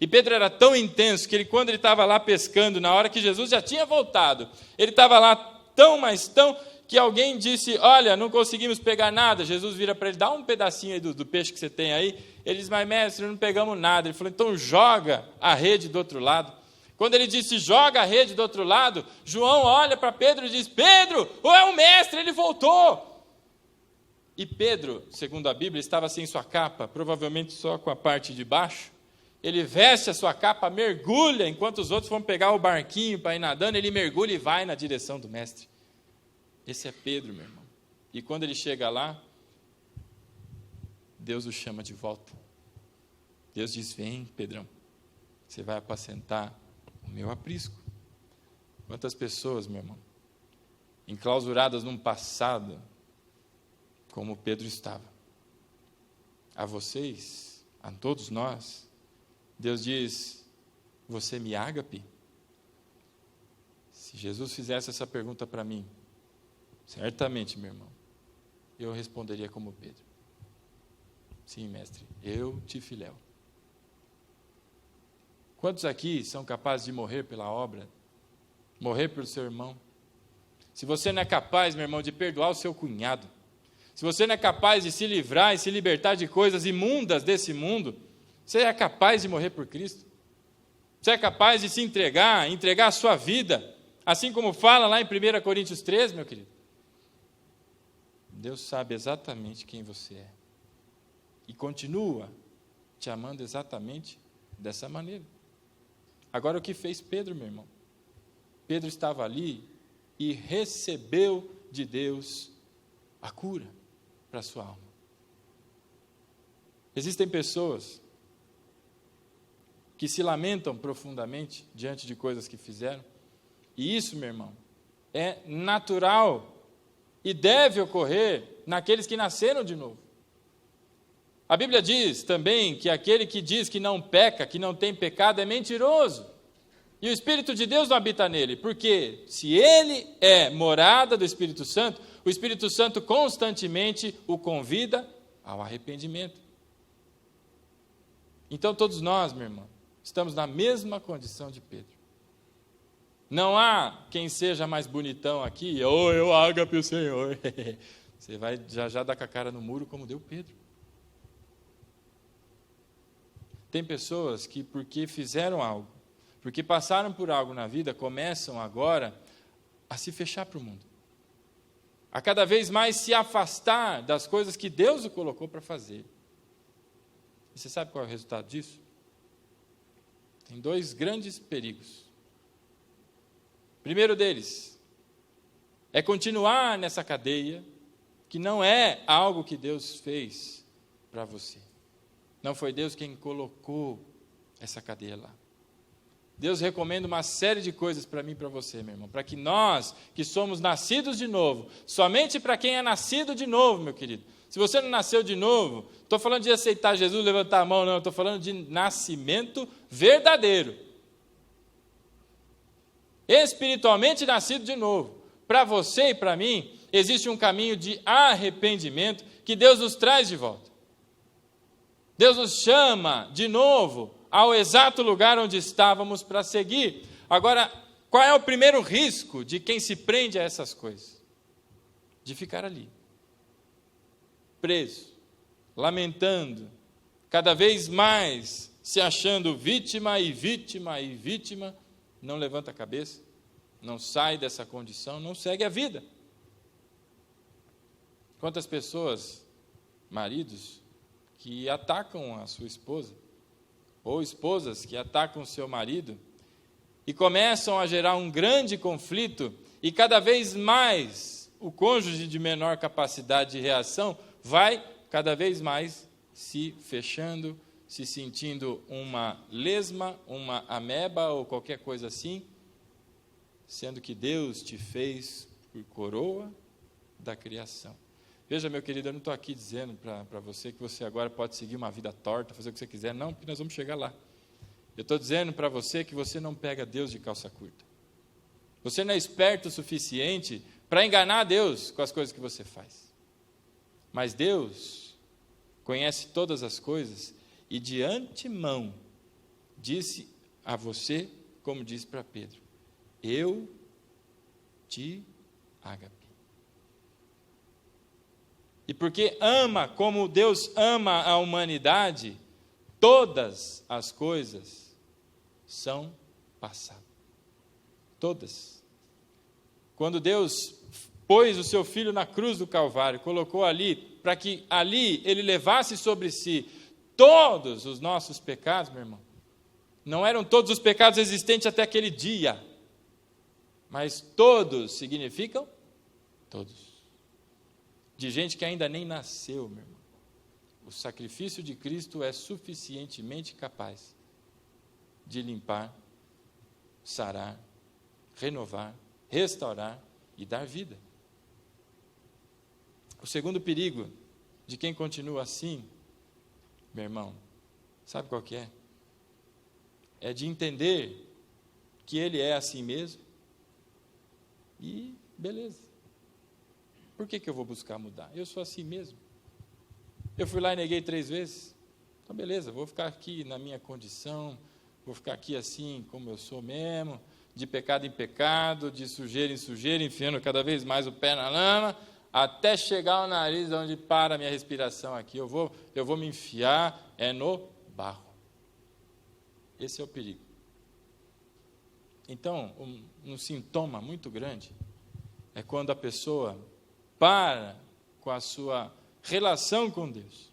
E Pedro era tão intenso que quando ele estava lá pescando, na hora que Jesus já tinha voltado, ele estava lá tão, mas tão, que alguém disse, olha, não conseguimos pegar nada. Jesus vira para ele, dá um pedacinho aí do peixe que você tem aí. Ele diz, mas mestre, não pegamos nada. Ele falou, então joga a rede do outro lado. Quando ele disse, joga a rede do outro lado, João olha para Pedro e diz, Pedro, é o mestre, ele voltou. E Pedro, segundo a Bíblia, estava sem sua capa, provavelmente só com a parte de baixo. Ele veste a sua capa, mergulha, enquanto os outros vão pegar o barquinho para ir nadando, ele mergulha e vai na direção do mestre. Esse é Pedro, meu irmão. E quando ele chega lá, Deus o chama de volta. Deus diz: vem, Pedrão, você vai apacentar o meu aprisco. Quantas pessoas, meu irmão, enclausuradas num passado, como Pedro estava. A vocês, a todos nós, Deus diz: você me ágape? Se Jesus fizesse essa pergunta para mim, certamente, meu irmão, eu responderia como Pedro: sim, mestre, eu te filéu. Quantos aqui são capazes de morrer pela obra, morrer pelo seu irmão? Se você não é capaz, meu irmão, de perdoar o seu cunhado, se você não é capaz de se livrar e se libertar de coisas imundas desse mundo, você é capaz de morrer por Cristo? Você é capaz de se entregar a sua vida, assim como fala lá em 1 Coríntios 13, meu querido? Deus sabe exatamente quem você é e continua te amando exatamente dessa maneira. Agora, o que fez Pedro, meu irmão? Pedro estava ali e recebeu de Deus a cura para a sua alma. Existem pessoas que se lamentam profundamente diante de coisas que fizeram, e isso, meu irmão, é natural e deve ocorrer naqueles que nasceram de novo. A Bíblia diz também que aquele que diz que não peca, que não tem pecado, é mentiroso. E o Espírito de Deus não habita nele, porque se ele é morada do Espírito Santo, o Espírito Santo constantemente o convida ao arrependimento. Então todos nós, meu irmão, estamos na mesma condição de Pedro. Não há quem seja mais bonitão aqui: eu ágape o Senhor. Você vai já dar com a cara no muro como deu Pedro. Tem pessoas que, porque fizeram algo, porque passaram por algo na vida, começam agora a se fechar para o mundo, a cada vez mais se afastar das coisas que Deus o colocou para fazer. E você sabe qual é o resultado disso? Tem dois grandes perigos. O primeiro deles é continuar nessa cadeia, que não é algo que Deus fez para você. Não foi Deus quem colocou essa cadeia lá. Deus recomenda uma série de coisas para mim e para você, meu irmão, para que nós, que somos nascidos de novo, somente para quem é nascido de novo, meu querido. Se você não nasceu de novo, estou falando de aceitar Jesus, levantar a mão, não, estou falando de nascimento verdadeiro. Espiritualmente nascido de novo. Para você e para mim, existe um caminho de arrependimento que Deus nos traz de volta. Deus nos chama de novo ao exato lugar onde estávamos para seguir. Agora, qual é o primeiro risco de quem se prende a essas coisas? De ficar ali, preso, lamentando, cada vez mais se achando vítima e vítima e vítima, não levanta a cabeça, não sai dessa condição, não segue a vida. Quantas pessoas, maridos, que atacam a sua esposa, ou esposas que atacam o seu marido, e começam a gerar um grande conflito, e cada vez mais o cônjuge de menor capacidade de reação vai cada vez mais se fechando, se sentindo uma lesma, uma ameba ou qualquer coisa assim, sendo que Deus te fez por coroa da criação. Veja, meu querido, eu não estou aqui dizendo para você que você agora pode seguir uma vida torta, fazer o que você quiser, não, porque nós vamos chegar lá. Eu estou dizendo para você que você não pega Deus de calça curta. Você não é esperto o suficiente para enganar Deus com as coisas que você faz. Mas Deus conhece todas as coisas e de antemão disse a você, como disse para Pedro: eu te ágape. E porque ama como Deus ama a humanidade, todas as coisas são passadas. Todas. Quando Deus pôs o seu Filho na cruz do Calvário, colocou ali, para que ali Ele levasse sobre si todos os nossos pecados, meu irmão. Não eram todos os pecados existentes até aquele dia, mas todos significam todos. De gente que ainda nem nasceu, meu irmão. o sacrifício de Cristo é suficientemente capaz de limpar, sarar, renovar, restaurar e dar vida. O segundo perigo de quem continua assim, meu irmão, sabe qual que é? É de entender que ele é assim mesmo e beleza. Por que eu vou buscar mudar? Eu sou assim mesmo. Eu fui lá e neguei 3 vezes. Então, beleza, vou ficar aqui na minha condição, vou ficar aqui assim como eu sou mesmo, de pecado em pecado, de sujeira em sujeira, enfiando cada vez mais o pé na lama, até chegar ao nariz onde para a minha respiração aqui. Eu vou me enfiar no barro. Esse é o perigo. Então, um sintoma muito grande é quando a pessoa para com a sua relação com Deus.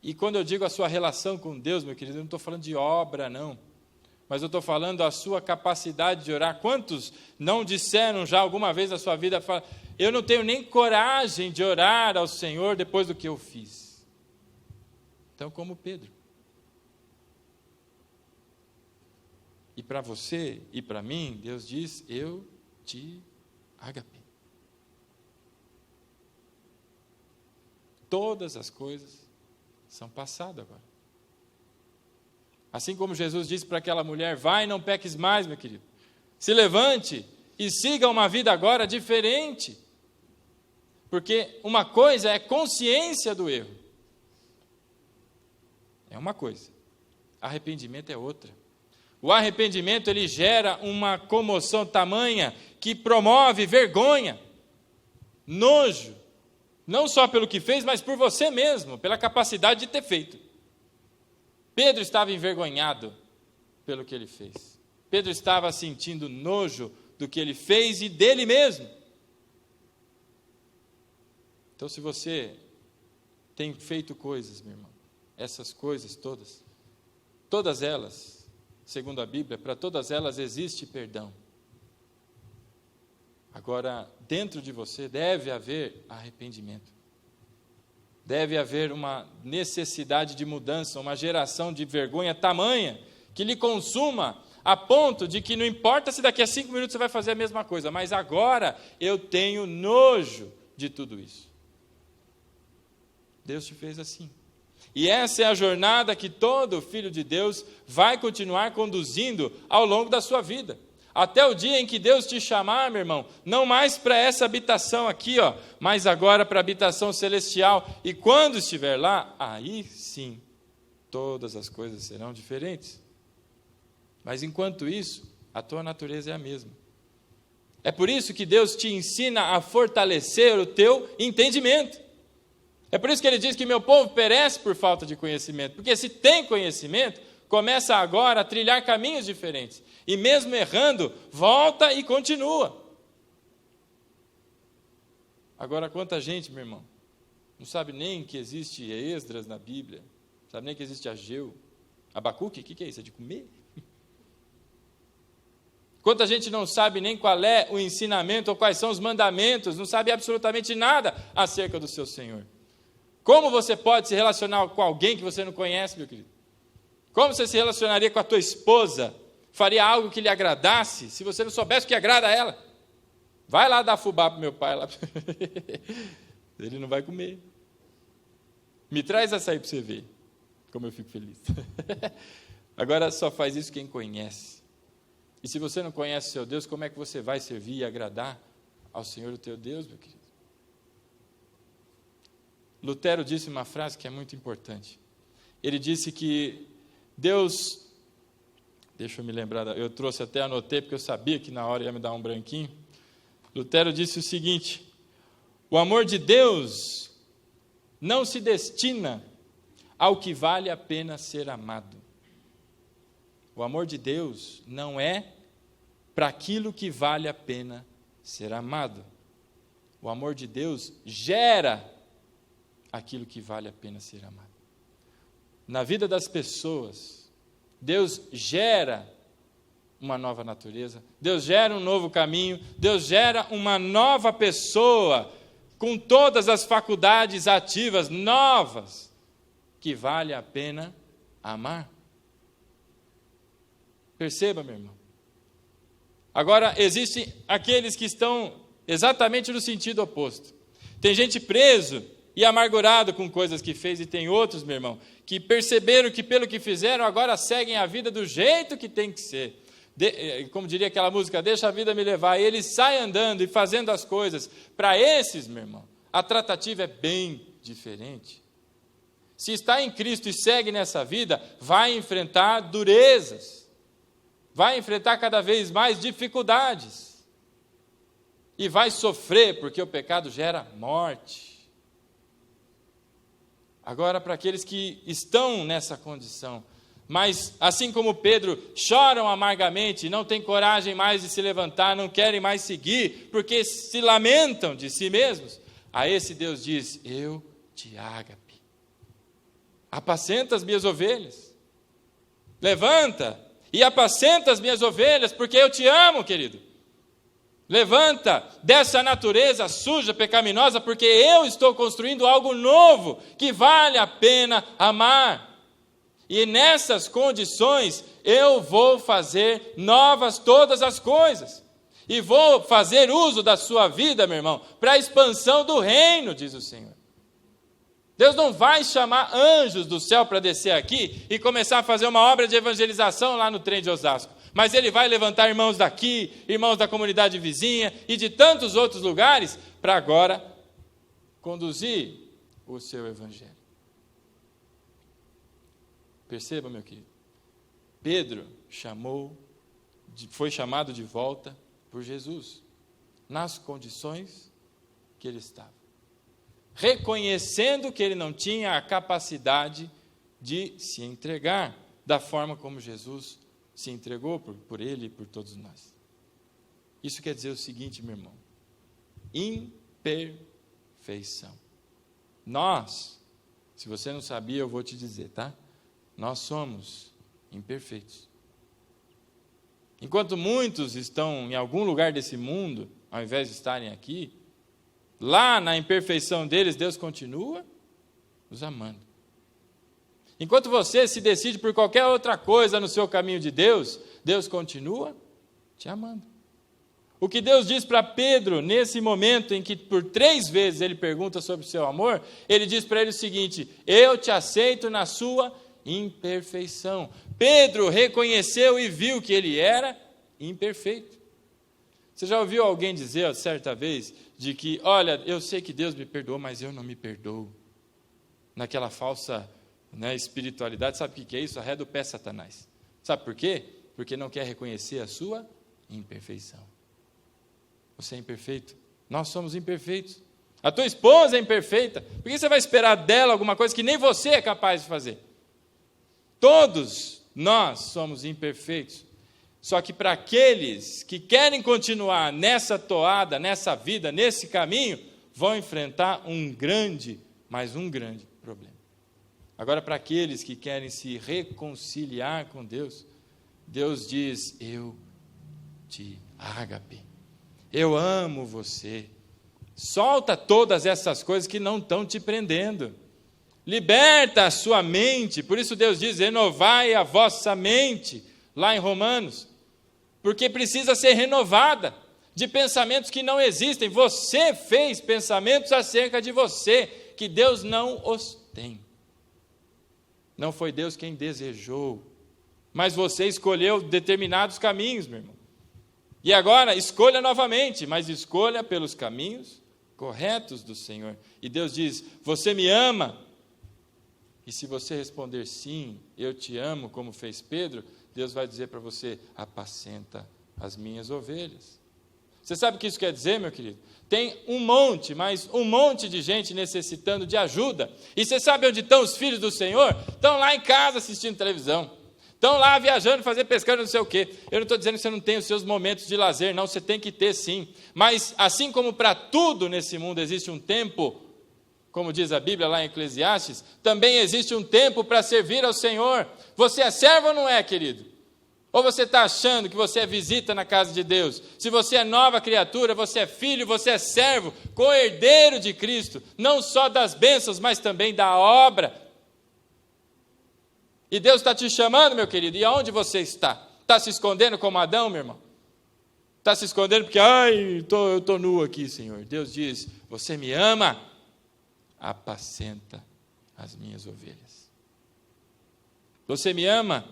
E quando eu digo a sua relação com Deus, meu querido, eu não estou falando de obra, não. Mas eu estou falando da sua capacidade de orar. Quantos não disseram já alguma vez na sua vida, eu não tenho nem coragem de orar ao Senhor depois do que eu fiz? Então, como Pedro. E para você e para mim, Deus diz, eu te agapei. Todas as coisas são passado agora. Assim como Jesus disse para aquela mulher, vai, não peques mais, meu querido. Se levante e siga uma vida agora diferente. Porque uma coisa é consciência do erro. É uma coisa. Arrependimento é outra. O arrependimento, ele gera uma comoção tamanha que promove vergonha, nojo. Não só pelo que fez, mas por você mesmo, pela capacidade de ter feito. Pedro estava envergonhado pelo que ele fez. Pedro estava sentindo nojo do que ele fez e dele mesmo. Então, se você tem feito coisas, meu irmão, essas coisas todas elas, segundo a Bíblia, para todas elas existe perdão. Agora, dentro de você deve haver arrependimento. Deve haver uma necessidade de mudança, uma geração de vergonha tamanha que lhe consuma a ponto de que não importa se daqui a 5 minutos você vai fazer a mesma coisa, mas agora eu tenho nojo de tudo isso. Deus te fez assim. E essa é a jornada que todo filho de Deus vai continuar conduzindo ao longo da sua vida. Até o dia em que Deus te chamar, meu irmão, não mais para essa habitação aqui, mas agora para a habitação celestial. E quando estiver lá, aí sim, todas as coisas serão diferentes. Mas enquanto isso, a tua natureza é a mesma. É por isso que Deus te ensina a fortalecer o teu entendimento. É por isso que ele diz que meu povo perece por falta de conhecimento. Porque se tem conhecimento, começa agora a trilhar caminhos diferentes. E mesmo errando, volta e continua. Agora, quanta gente, meu irmão, não sabe nem que existe Esdras na Bíblia, não sabe nem que existe Ageu. Abacuque, o que é isso? É de comer? Quanta gente não sabe nem qual é o ensinamento ou quais são os mandamentos, não sabe absolutamente nada acerca do seu Senhor. Como você pode se relacionar com alguém que você não conhece, meu querido? Como você se relacionaria com a tua esposa? Faria algo que lhe agradasse, se você não soubesse o que agrada a ela? Vai lá dar fubá para o meu pai. Lá. Ele não vai comer. Me traz açaí para você ver como eu fico feliz. Agora, só faz isso quem conhece. E se você não conhece o seu Deus, como é que você vai servir e agradar ao Senhor, o teu Deus, meu querido? Lutero disse uma frase que é muito importante. Ele disse que Deus, deixa eu me lembrar, eu trouxe até, anotei, porque eu sabia que na hora ia me dar um branquinho. Lutero disse o seguinte: o amor de Deus não se destina ao que vale a pena ser amado. O amor de Deus não é para aquilo que vale a pena ser amado. O amor de Deus gera aquilo que vale a pena ser amado. Na vida das pessoas, Deus gera uma nova natureza, Deus gera um novo caminho, Deus gera uma nova pessoa com todas as faculdades ativas novas, que vale a pena amar. Perceba, meu irmão. Agora, existem aqueles que estão exatamente no sentido oposto. Tem gente preso e amargurado com coisas que fez, e tem outros, meu irmão, que perceberam que pelo que fizeram, agora seguem a vida do jeito que tem que ser. Como diria aquela música, deixa a vida me levar, e ele sai andando e fazendo as coisas. Para esses, meu irmão, a tratativa é bem diferente. Se está em Cristo e segue nessa vida, vai enfrentar durezas, vai enfrentar cada vez mais dificuldades, e vai sofrer, porque o pecado gera morte. Agora, para aqueles que estão nessa condição, mas, assim como Pedro, choram amargamente, não têm coragem mais de se levantar, não querem mais seguir, porque se lamentam de si mesmos, a esse Deus diz, eu te ágape, apacenta as minhas ovelhas, levanta e apacenta as minhas ovelhas, porque eu te amo, querido. Levanta dessa natureza suja, pecaminosa, porque eu estou construindo algo novo, que vale a pena amar. E nessas condições, eu vou fazer novas todas as coisas. E vou fazer uso da sua vida, meu irmão, para a expansão do reino, diz o Senhor. Deus não vai chamar anjos do céu para descer aqui e começar a fazer uma obra de evangelização lá no trem de Osasco. Mas Ele vai levantar irmãos daqui, irmãos da comunidade vizinha e de tantos outros lugares, para agora conduzir o seu evangelho. Perceba, meu querido, Pedro foi chamado de volta por Jesus, nas condições que ele estava, reconhecendo que ele não tinha a capacidade de se entregar da forma como Jesus se entregou por ele e por todos nós. Isso quer dizer o seguinte, meu irmão, imperfeição. Nós, se você não sabia, eu vou te dizer, tá? Nós somos imperfeitos. Enquanto muitos estão em algum lugar desse mundo, ao invés de estarem aqui, lá na imperfeição deles, Deus continua os amando. Enquanto você se decide por qualquer outra coisa no seu caminho de Deus, Deus continua te amando. O que Deus diz para Pedro, nesse momento em que por 3 vezes ele pergunta sobre o seu amor, ele diz para ele o seguinte, eu te aceito na sua imperfeição. Pedro reconheceu e viu que ele era imperfeito. Você já ouviu alguém dizer, certa vez, de que, olha, eu sei que Deus me perdoou, mas eu não me perdoo. Naquela falsa espiritualidade, sabe o que é isso? Arreda o pé, Satanás. Sabe por quê? Porque não quer reconhecer a sua imperfeição. Você é imperfeito. Nós somos imperfeitos. A tua esposa é imperfeita. Por que você vai esperar dela alguma coisa que nem você é capaz de fazer? Todos nós somos imperfeitos. Só que para aqueles que querem continuar nessa toada, nessa vida, nesse caminho, vão enfrentar um grande problema. Agora, para aqueles que querem se reconciliar com Deus, Deus diz, eu te ágape, eu amo você. Solta todas essas coisas que não estão te prendendo. Liberta a sua mente. Por isso Deus diz, renovai a vossa mente, lá em Romanos. Porque precisa ser renovada de pensamentos que não existem. Você fez pensamentos acerca de você, que Deus não os tem. Não foi Deus quem desejou, mas você escolheu determinados caminhos, meu irmão. E agora, escolha novamente, mas escolha pelos caminhos corretos do Senhor. E Deus diz, você me ama? E se você responder sim, eu te amo, como fez Pedro, Deus vai dizer para você, apacenta as minhas ovelhas. Você sabe o que isso quer dizer, meu querido? Tem mas um monte de gente necessitando de ajuda. E você sabe onde estão os filhos do Senhor? Estão lá em casa assistindo televisão. Estão lá viajando, pescando, não sei o quê. Eu não estou dizendo que você não tem os seus momentos de lazer, não, você tem que ter sim. Mas assim como para tudo nesse mundo existe um tempo, como diz a Bíblia lá em Eclesiastes, também existe um tempo para servir ao Senhor. Você é servo ou não é, querido? Ou você está achando que você é visita na casa de Deus? Se você é nova criatura, você é filho, você é servo, co-herdeiro de Cristo, não só das bênçãos, mas também da obra. E Deus está te chamando, meu querido, e aonde você está? Está se escondendo como Adão, meu irmão? Está se escondendo porque, eu estou nu aqui, Senhor. Deus diz, você me ama, apacenta as minhas ovelhas. Você me ama,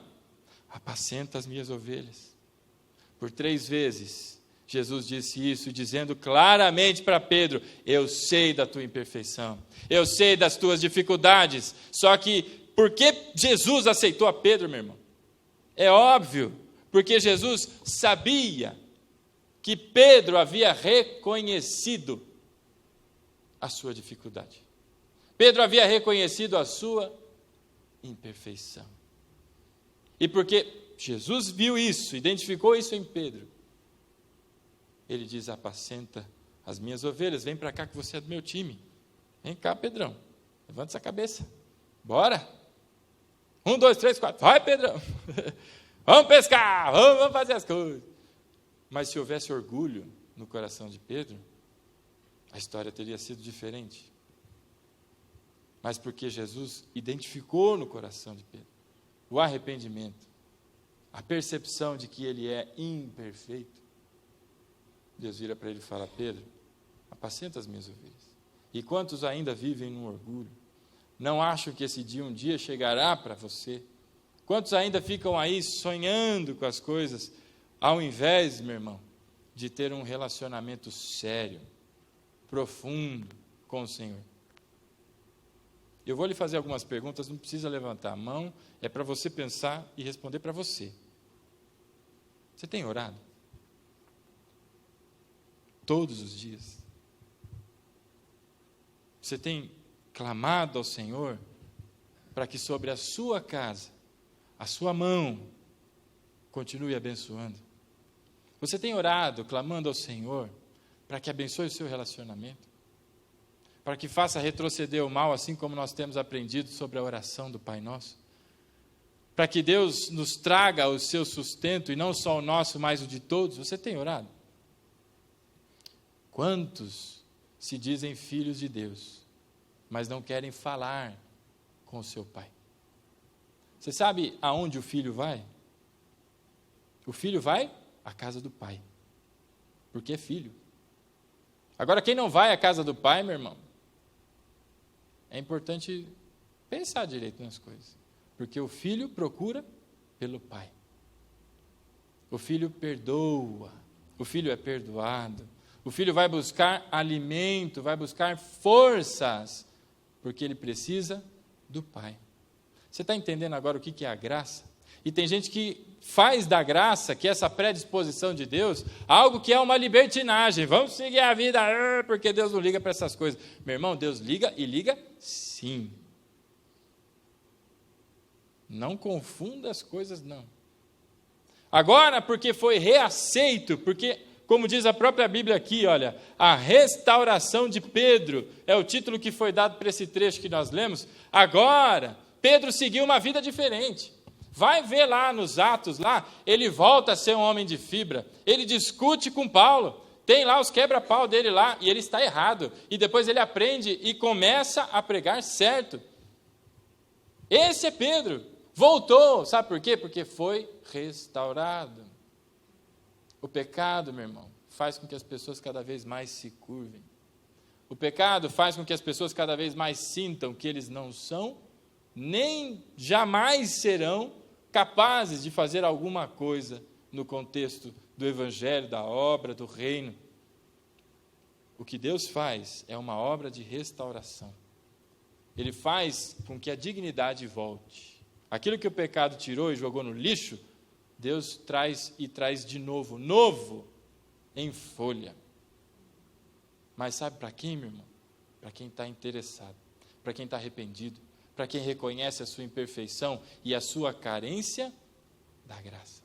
apacenta as minhas ovelhas. Por 3 vezes, Jesus disse isso, dizendo claramente para Pedro, eu sei da tua imperfeição, eu sei das tuas dificuldades, só que, por que Jesus aceitou a Pedro, meu irmão? É óbvio, porque Jesus sabia que Pedro havia reconhecido a sua dificuldade. Pedro havia reconhecido a sua imperfeição. E porque Jesus viu isso, identificou isso em Pedro, ele diz, apacenta as minhas ovelhas, vem para cá que você é do meu time. Vem cá, Pedrão, levanta essa cabeça, bora. 1, 2, 3, 4, vai, Pedrão. Vamos pescar, vamos fazer as coisas. Mas se houvesse orgulho no coração de Pedro, a história teria sido diferente. Mas porque Jesus identificou no coração de Pedro o arrependimento, a percepção de que ele é imperfeito, Deus vira para ele e fala, Pedro, apacenta as minhas ovelhas. E quantos ainda vivem no orgulho? Não acham que esse dia um dia chegará para você? Quantos ainda ficam aí sonhando com as coisas, ao invés, meu irmão, de ter um relacionamento sério, profundo com o Senhor? Eu vou lhe fazer algumas perguntas, não precisa levantar a mão, é para você pensar e responder para você. Você tem orado? Todos os dias? Você tem clamado ao Senhor para que sobre a sua casa, a sua mão continue abençoando? Você tem orado, clamando ao Senhor para que abençoe o seu relacionamento? Para que faça retroceder o mal, assim como nós temos aprendido sobre a oração do Pai Nosso? Para que Deus nos traga o seu sustento, e não só o nosso, mas o de todos? Você tem orado? Quantos se dizem filhos de Deus, mas não querem falar com o seu Pai? Você sabe aonde o filho vai? O filho vai à casa do Pai, porque é filho. Agora, quem não vai à casa do Pai, meu irmão, é importante pensar direito nas coisas, porque o filho procura pelo Pai. O filho perdoa, o filho é perdoado, o filho vai buscar alimento, vai buscar forças, porque ele precisa do Pai. Você está entendendo agora o que é a graça? E tem gente que faz da graça, que é essa predisposição de Deus, algo que é uma libertinagem. Vamos seguir a vida, porque Deus não liga para essas coisas. Meu irmão, Deus liga e liga sim. Não confunda as coisas, não. Agora, porque foi reaceito, porque, como diz a própria Bíblia aqui, olha, a restauração de Pedro, é o título que foi dado para esse trecho que nós lemos. Agora, Pedro seguiu uma vida diferente. Vai ver lá nos Atos, lá, ele volta a ser um homem de fibra, ele discute com Paulo, tem lá os quebra-pau dele lá, e ele está errado, e depois ele aprende e começa a pregar certo. Esse é Pedro, voltou, sabe por quê? Porque foi restaurado. O pecado, meu irmão, faz com que as pessoas cada vez mais se curvem. O pecado faz com que as pessoas cada vez mais sintam que eles não são, nem jamais serão capazes de fazer alguma coisa no contexto do Evangelho, da obra, do reino. O que Deus faz é uma obra de restauração. Ele faz com que a dignidade volte. Aquilo que o pecado tirou e jogou no lixo, Deus traz e traz de novo, novo, em folha. Mas sabe para quem, meu irmão? Para quem está interessado, para quem está arrependido, para quem reconhece a sua imperfeição e a sua carência da graça.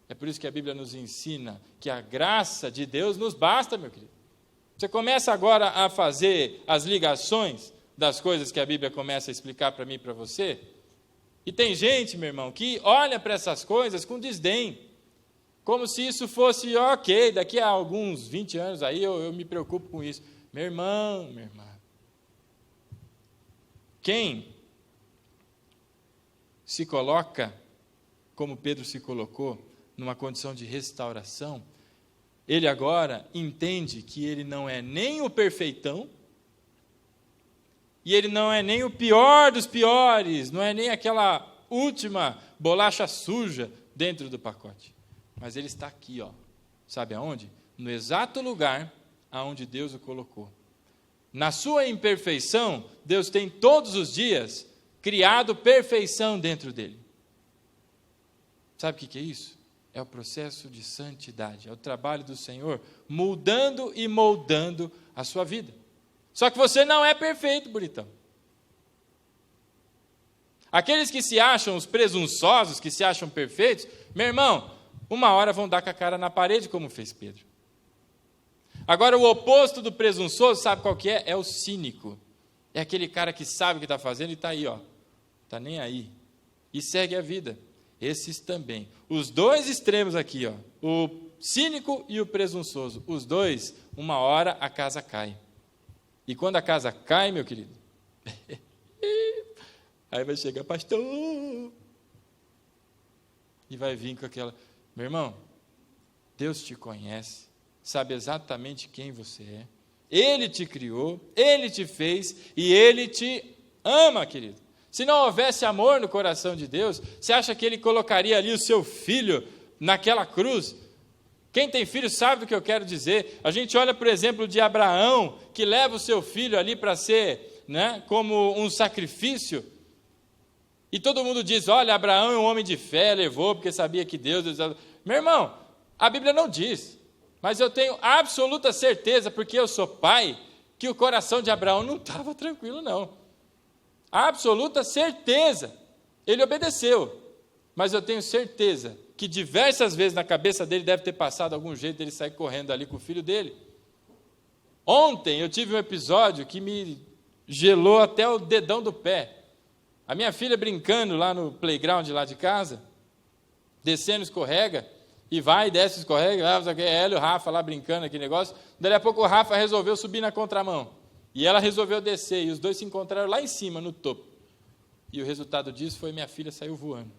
É por isso que a Bíblia nos ensina que a graça de Deus nos basta, meu querido. Você começa agora a fazer as ligações das coisas que a Bíblia começa a explicar para mim e para você, E tem gente, meu irmão, que olha para essas coisas com desdém, como se isso fosse ok, daqui a alguns 20 anos aí eu me preocupo com isso. Meu irmão, minha irmã, quem se coloca, como Pedro se colocou, numa condição de restauração, ele agora entende que ele não é nem o perfeitão, e ele não é nem o pior dos piores, não é nem aquela última bolacha suja dentro do pacote. Mas ele está aqui, ó, sabe aonde? No exato lugar aonde Deus o colocou. Na sua imperfeição, Deus tem todos os dias criado perfeição dentro dele. Sabe o que é isso? É o processo de santidade, é o trabalho do Senhor mudando e moldando a sua vida. Só que você não é perfeito, bonitão. Aqueles que se acham os presunçosos, que se acham perfeitos, meu irmão, uma hora vão dar com a cara na parede, como fez Pedro. Agora, o oposto do presunçoso, sabe qual que é? É o cínico. É aquele cara que sabe o que está fazendo e está aí, ó. Está nem aí. E segue a vida. Esses também. Os dois extremos aqui, ó. O cínico e o presunçoso. Os dois, uma hora a casa cai. E quando a casa cai, meu querido, aí vai chegar, pastor, e vai vir com aquela... Meu irmão, Deus te conhece, sabe exatamente quem você é, Ele te criou, Ele te fez, e Ele te ama, querido. Se não houvesse amor no coração de Deus, você acha que Ele colocaria ali o seu filho naquela cruz? Quem tem filho sabe do que eu quero dizer. A gente olha, por exemplo, de Abraão, que leva o seu filho ali para ser, né, como um sacrifício. E todo mundo diz, olha, Abraão é um homem de fé, levou porque sabia que Deus... Meu irmão, a Bíblia não diz, mas eu tenho absoluta certeza, porque eu sou pai, que o coração de Abraão não estava tranquilo, não. Absoluta certeza. Ele obedeceu, mas eu tenho certeza que diversas vezes na cabeça dele deve ter passado algum jeito dele sair correndo ali com o filho dele. Ontem eu tive um episódio que me gelou até o dedão do pé. A minha filha brincando lá no playground lá de casa, descendo escorrega, e vai, desce, escorrega, ela e o Rafa lá brincando aquele negócio. Daí a pouco o Rafa resolveu subir na contramão, e ela resolveu descer, e os dois se encontraram lá em cima, no topo. E o resultado disso foi minha filha saiu voando.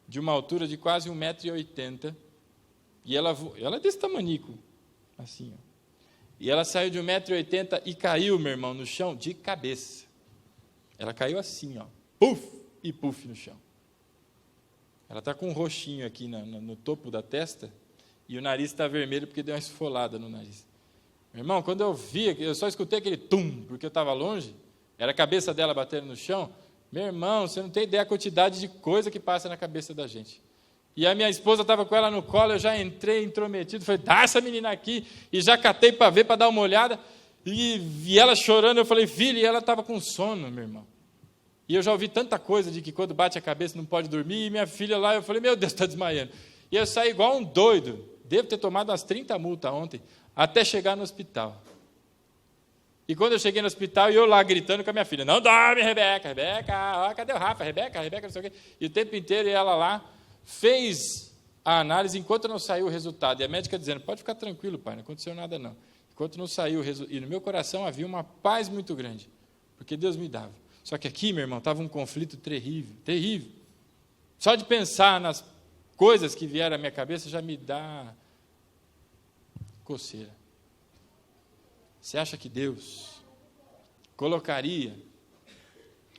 De uma altura de quase 1,80 m, e ela é desse tamanico, assim, ó. E ela saiu de 1,80 m e caiu, meu irmão, no chão, de cabeça. Ela caiu assim, ó, puf, e puf no chão. Ela está com um roxinho aqui no topo da testa, e o nariz está vermelho porque deu uma esfolada no nariz. Meu irmão, quando eu vi, eu só escutei aquele tum, porque eu estava longe, era a cabeça dela batendo no chão. Meu irmão, você não tem ideia da quantidade de coisa que passa na cabeça da gente. E a minha esposa estava com ela no colo, eu já entrei intrometido, falei, dá essa menina aqui, e já catei para ver, para dar uma olhada, e ela chorando, eu falei, filha, e ela estava com sono, meu irmão. E eu já ouvi tanta coisa de que quando bate a cabeça não pode dormir, e minha filha lá, eu falei, meu Deus, está desmaiando. E eu saí igual um doido, devo ter tomado umas 30 multas ontem, até chegar no hospital. E quando eu cheguei no hospital, eu lá gritando com a minha filha, não dorme, Rebeca, ó, cadê o Rafa, Rebeca, não sei o quê. E o tempo inteiro ela lá fez a análise enquanto não saiu o resultado. E a médica dizendo, pode ficar tranquilo, pai, não aconteceu nada não. Enquanto não saiu o resultado. E no meu coração havia uma paz muito grande, porque Deus me dava. Só que aqui, meu irmão, estava um conflito terrível, terrível. Só de pensar nas coisas que vieram à minha cabeça já me dá coceira. Você acha que Deus colocaria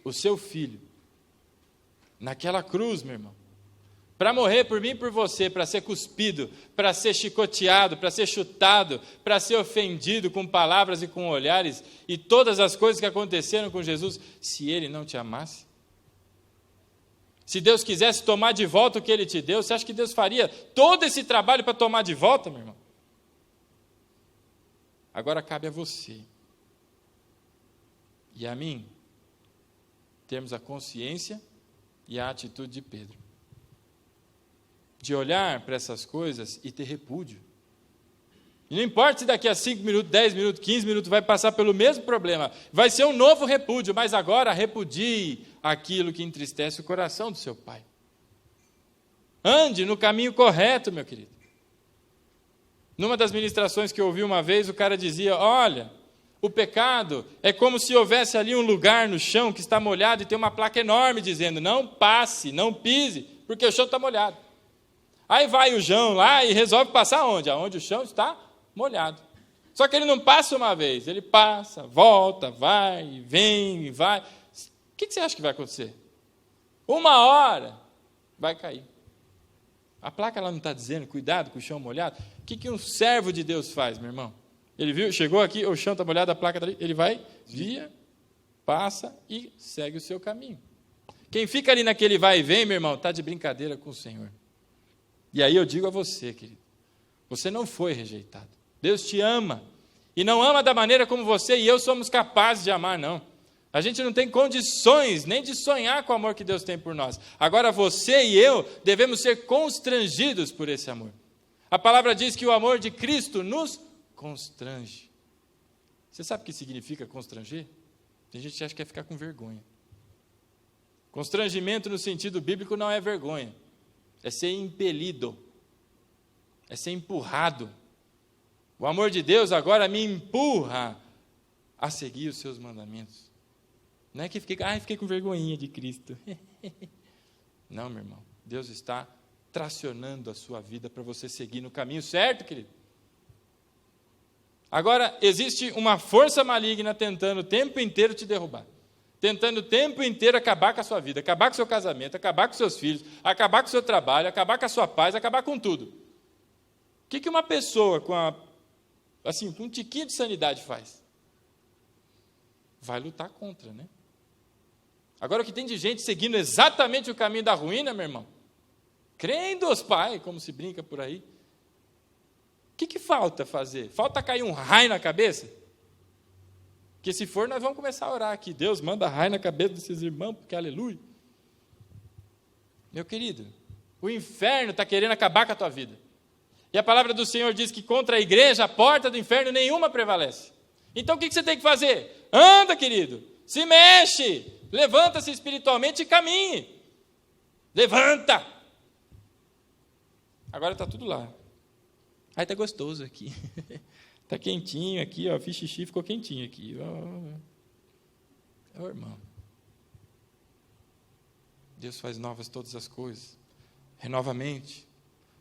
o seu filho naquela cruz, meu irmão, para morrer por mim e por você, para ser cuspido, para ser chicoteado, para ser chutado, para ser ofendido com palavras e com olhares, e todas as coisas que aconteceram com Jesus, se Ele não te amasse? Se Deus quisesse tomar de volta o que Ele te deu, você acha que Deus faria todo esse trabalho para tomar de volta, meu irmão? Agora cabe a você e a mim termos a consciência e a atitude de Pedro, de olhar para essas coisas e ter repúdio. E não importa se daqui a 5 minutos, 10 minutos, 15 minutos vai passar pelo mesmo problema. Vai ser um novo repúdio, mas agora repudie aquilo que entristece o coração do seu pai. Ande no caminho correto, meu querido. Numa das ministrações que eu ouvi uma vez, o cara dizia, olha, o pecado é como se houvesse ali um lugar no chão que está molhado e tem uma placa enorme dizendo, não passe, não pise, porque o chão está molhado. Aí vai o João lá e resolve passar onde? Aonde o chão está molhado. Só que ele não passa uma vez, ele passa, volta, vai, vem e vai. O que você acha que vai acontecer? Uma hora vai cair. A placa lá não está dizendo, cuidado com o chão molhado. O que um servo de Deus faz, meu irmão? Ele viu, chegou aqui, o chão está molhado, a placa está ali, ele vai, via, passa e segue o seu caminho. Quem fica ali naquele vai e vem, meu irmão, está de brincadeira com o Senhor. E aí eu digo a você, querido, você não foi rejeitado. Deus te ama. E não ama da maneira como você e eu somos capazes de amar, não. A gente não tem condições nem de sonhar com o amor que Deus tem por nós. Agora você e eu devemos ser constrangidos por esse amor. A palavra diz que o amor de Cristo nos constrange. Você sabe o que significa constranger? Tem gente que acha que é ficar com vergonha. Constrangimento no sentido bíblico não é vergonha. É ser impelido. É ser empurrado. O amor de Deus agora me empurra a seguir os seus mandamentos. Não é que fiquei com vergonhinha de Cristo. Não, meu irmão. Deus está tracionando a sua vida para você seguir no caminho certo, querido. Agora, existe uma força maligna tentando o tempo inteiro te derrubar. Tentando o tempo inteiro acabar com a sua vida, acabar com o seu casamento, acabar com seus filhos, acabar com o seu trabalho, acabar com a sua paz, acabar com tudo. O que uma pessoa com um tiquinho de sanidade faz? Vai lutar contra, né? Agora, o que tem de gente seguindo exatamente o caminho da ruína, meu irmão? Crê em Deus Pai, como se brinca por aí. O que falta fazer? Falta cair um raio na cabeça? Porque se for, nós vamos começar a orar aqui. Deus manda raio na cabeça desses irmãos, porque aleluia. Meu querido, o inferno está querendo acabar com a tua vida. E a palavra do Senhor diz que contra a igreja, a porta do inferno nenhuma prevalece. Então o que você tem que fazer? Anda, querido, se mexe, levanta-se espiritualmente e caminhe. Levanta! Agora está tudo lá. Ai, está gostoso aqui. Está quentinho aqui, ó, fiz xixi, ficou quentinho aqui. Irmão. Deus faz novas todas as coisas. Renova a mente.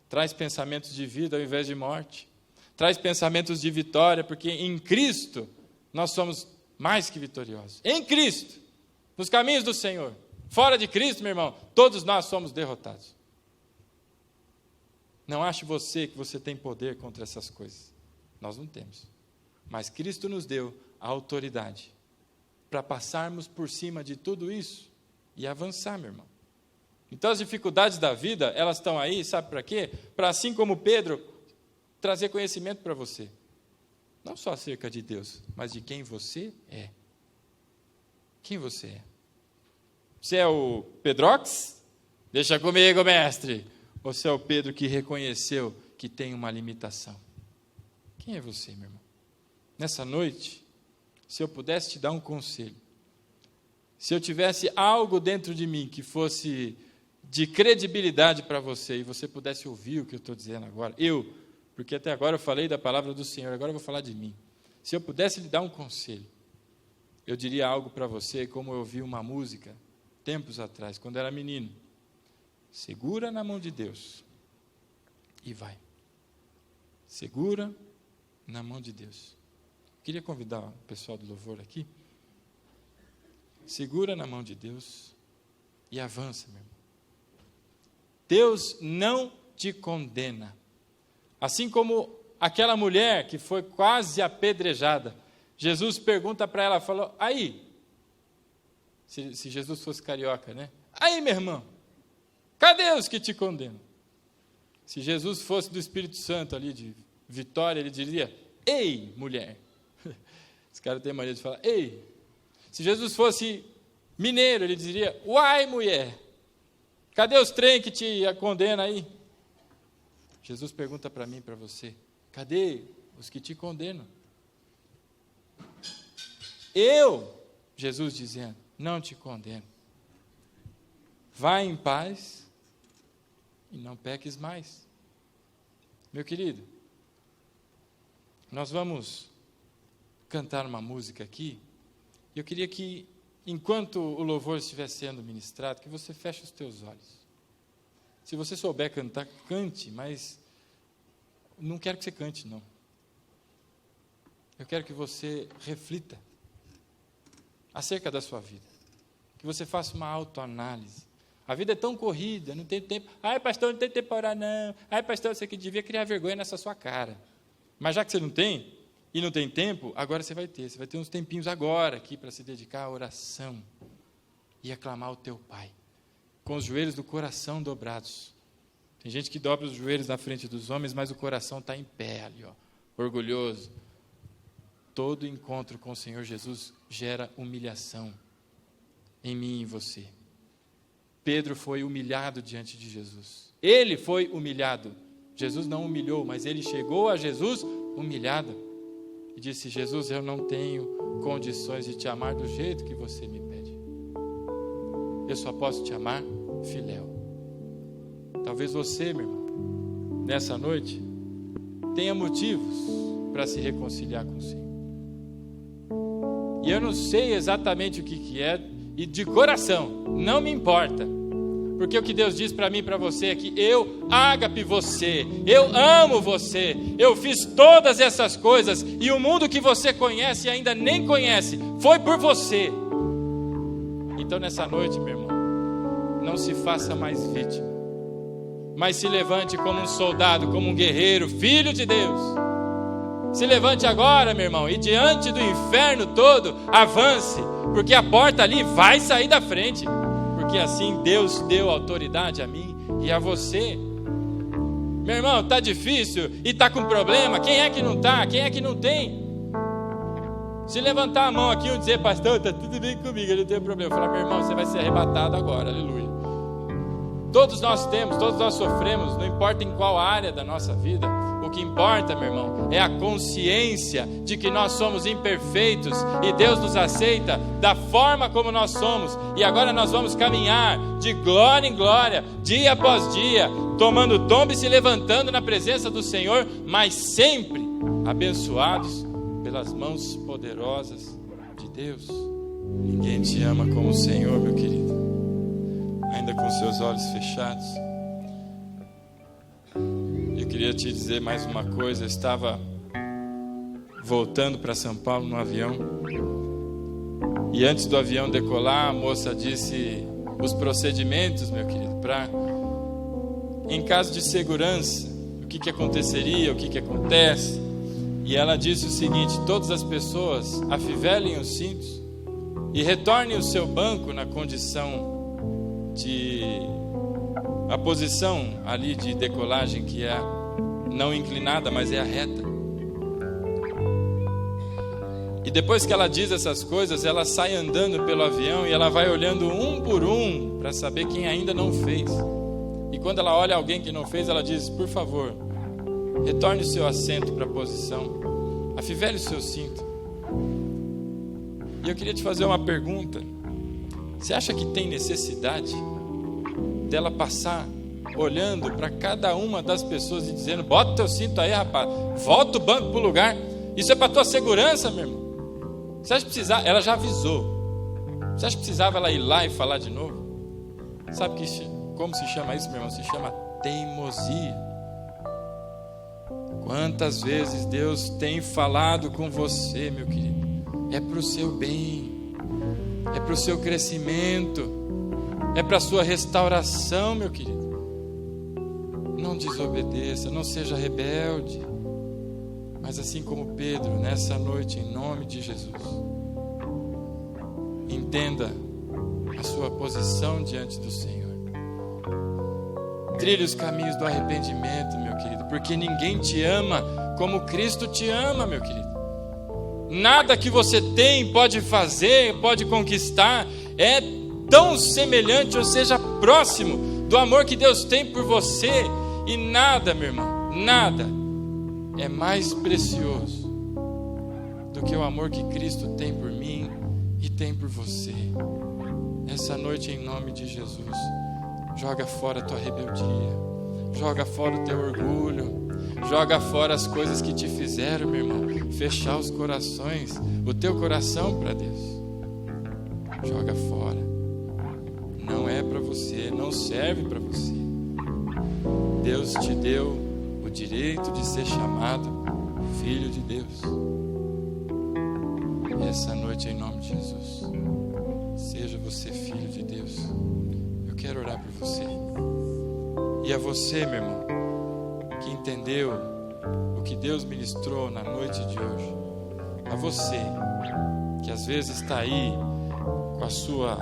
Traz pensamentos de vida ao invés de morte. Traz pensamentos de vitória, porque em Cristo nós somos mais que vitoriosos. Em Cristo, nos caminhos do Senhor. Fora de Cristo, meu irmão, todos nós somos derrotados. Não ache você que você tem poder contra essas coisas. Nós não temos. Mas Cristo nos deu a autoridade para passarmos por cima de tudo isso e avançar, meu irmão. Então, as dificuldades da vida, elas estão aí, sabe para quê? Para, assim como Pedro, trazer conhecimento para você. Não só acerca de Deus, mas de quem você é. Quem você é? Você é o Pedrox? Deixa comigo, mestre. Ou você é o Pedro que reconheceu que tem uma limitação? Quem é você, meu irmão? Nessa noite, se eu pudesse te dar um conselho, se eu tivesse algo dentro de mim que fosse de credibilidade para você, e você pudesse ouvir o que eu estou dizendo agora, porque até agora eu falei da palavra do Senhor, agora eu vou falar de mim. Se eu pudesse lhe dar um conselho, eu diria algo para você, como eu ouvi uma música, tempos atrás, quando era menino. Segura na mão de Deus e vai. Segura na mão de Deus. Queria convidar o pessoal do louvor aqui. Segura na mão de Deus e avança, meu irmão. Deus não te condena. Assim como aquela mulher que foi quase apedrejada, Jesus pergunta para ela, falou, aí, se Jesus fosse carioca, né? Aí, meu irmão, cadê os que te condenam? Se Jesus fosse do Espírito Santo ali, de Vitória, ele diria, ei, mulher. Esse cara tem mania de falar, ei. Se Jesus fosse mineiro, ele diria, uai, mulher. Cadê os trem que te condenam aí? Jesus pergunta para mim e para você, cadê os que te condenam. Eu, Jesus dizendo, não te condeno. Vai em paz e não peques mais. Meu querido, nós vamos cantar uma música aqui. Eu queria que, enquanto o louvor estiver sendo ministrado, que você feche os teus olhos. Se você souber cantar, cante, mas não quero que você cante, não. Eu quero que você reflita acerca da sua vida. Que você faça uma autoanálise. A vida é tão corrida, não tem tempo. Ai, pastor, não tem tempo para orar, não. Ai, pastor, você que devia criar vergonha nessa sua cara. Mas já que você não tem, e não tem tempo, agora você vai ter. Você vai ter uns tempinhos agora aqui para se dedicar à oração e aclamar o teu Pai, com os joelhos do coração dobrados. Tem gente que dobra os joelhos na frente dos homens, mas o coração está em pé ali, ó, orgulhoso. Todo encontro com o Senhor Jesus gera humilhação em mim e em você. Pedro foi humilhado diante de Jesus. Ele foi humilhado. Jesus não humilhou, mas ele chegou a Jesus humilhado. E disse, Jesus, eu não tenho condições de te amar do jeito que você me pede. Eu só posso te amar filéu. Talvez você, meu irmão, nessa noite, tenha motivos para se reconciliar com o Senhor. E eu não sei exatamente o que é, e de coração, não me importa. Porque o que Deus diz para mim e para você é que eu ágape você, eu amo você, eu fiz todas essas coisas, e o mundo que você conhece e ainda nem conhece, foi por você. Então nessa noite, meu irmão, não se faça mais vítima, mas se levante como um soldado, como um guerreiro, filho de Deus. Se levante agora, meu irmão, e diante do inferno todo, avance, porque a porta ali vai sair da frente, porque assim Deus deu autoridade a mim e a você. Meu irmão, está difícil e está com problema, quem é que não está? Quem é que não tem? Se levantar a mão aqui e dizer, pastor, está tudo bem comigo, eu não tenho problema. Eu falar, meu irmão, você vai ser arrebatado agora, aleluia. Todos nós temos, todos nós sofremos, não importa em qual área da nossa vida. O que importa, meu irmão, é a consciência de que nós somos imperfeitos e Deus nos aceita da forma como nós somos. E agora nós vamos caminhar de glória em glória, dia após dia, tomando tombo e se levantando na presença do Senhor, mas sempre abençoados pelas mãos poderosas de Deus. Ninguém te ama como o Senhor, meu querido. Ainda com seus olhos fechados, eu queria te dizer mais uma coisa. Eu estava voltando para São Paulo no avião, e antes do avião decolar, a moça disse os procedimentos, meu querido, para, em caso de segurança, o que aconteceria, o que acontece. E ela disse o seguinte: todas as pessoas afivelem os cintos e retornem o seu banco na condição a posição ali de decolagem, que é não inclinada, mas é a reta. E depois que ela diz essas coisas, ela sai andando pelo avião e ela vai olhando um por um para saber quem ainda não fez. E quando ela olha alguém que não fez, ela diz, por favor, retorne o seu assento para a posição, afivele o seu cinto. E eu queria te fazer uma pergunta. Você acha que tem necessidade dela passar olhando para cada uma das pessoas e dizendo, bota o teu cinto aí, rapaz, volta o banco para o lugar, isso é para a tua segurança, meu irmão? Você acha que precisava? Ela já avisou. Você acha que precisava ela ir lá e falar de novo? Sabe como se chama isso, meu irmão? Se chama teimosia. Quantas vezes Deus tem falado com você, meu querido? É para o seu bem, é para o seu crescimento, é para a sua restauração, meu querido. Não desobedeça, não seja rebelde, mas assim como Pedro, nessa noite, em nome de Jesus, entenda a sua posição diante do Senhor. Trilhe os caminhos do arrependimento, meu querido, porque ninguém te ama como Cristo te ama, meu querido. Nada que você tem, pode fazer, pode conquistar, é tão semelhante, ou seja, próximo do amor que Deus tem por você. E nada, meu irmão, nada é mais precioso do que o amor que Cristo tem por mim e tem por você. Essa noite, em nome de Jesus, joga fora a tua rebeldia, joga fora o teu orgulho, joga fora as coisas que te fizeram, meu irmão, fechar os corações, o teu coração para Deus. Joga fora. Não é para você, não serve para você. Deus te deu o direito de ser chamado filho de Deus. E essa noite, em nome de Jesus, seja você filho de Deus. Eu quero orar por você. E a você, meu irmão, que entendeu o que Deus ministrou na noite de hoje. A você, que às vezes está aí com a sua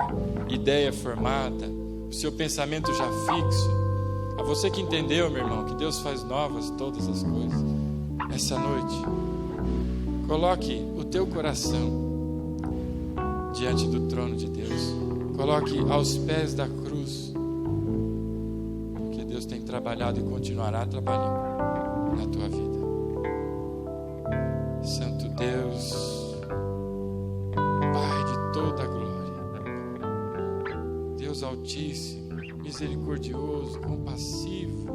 ideia formada, o seu pensamento já fixo. A você que entendeu, meu irmão, que Deus faz novas todas as coisas. Essa noite, coloque o teu coração diante do trono de Deus. Coloque aos pés da cruz, porque Deus tem trabalhado e continuará trabalhando na tua vida. Santo Deus, Pai de toda a glória, Deus Altíssimo, misericordioso, compassivo,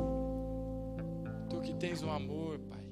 Tu que tens um amor, Pai,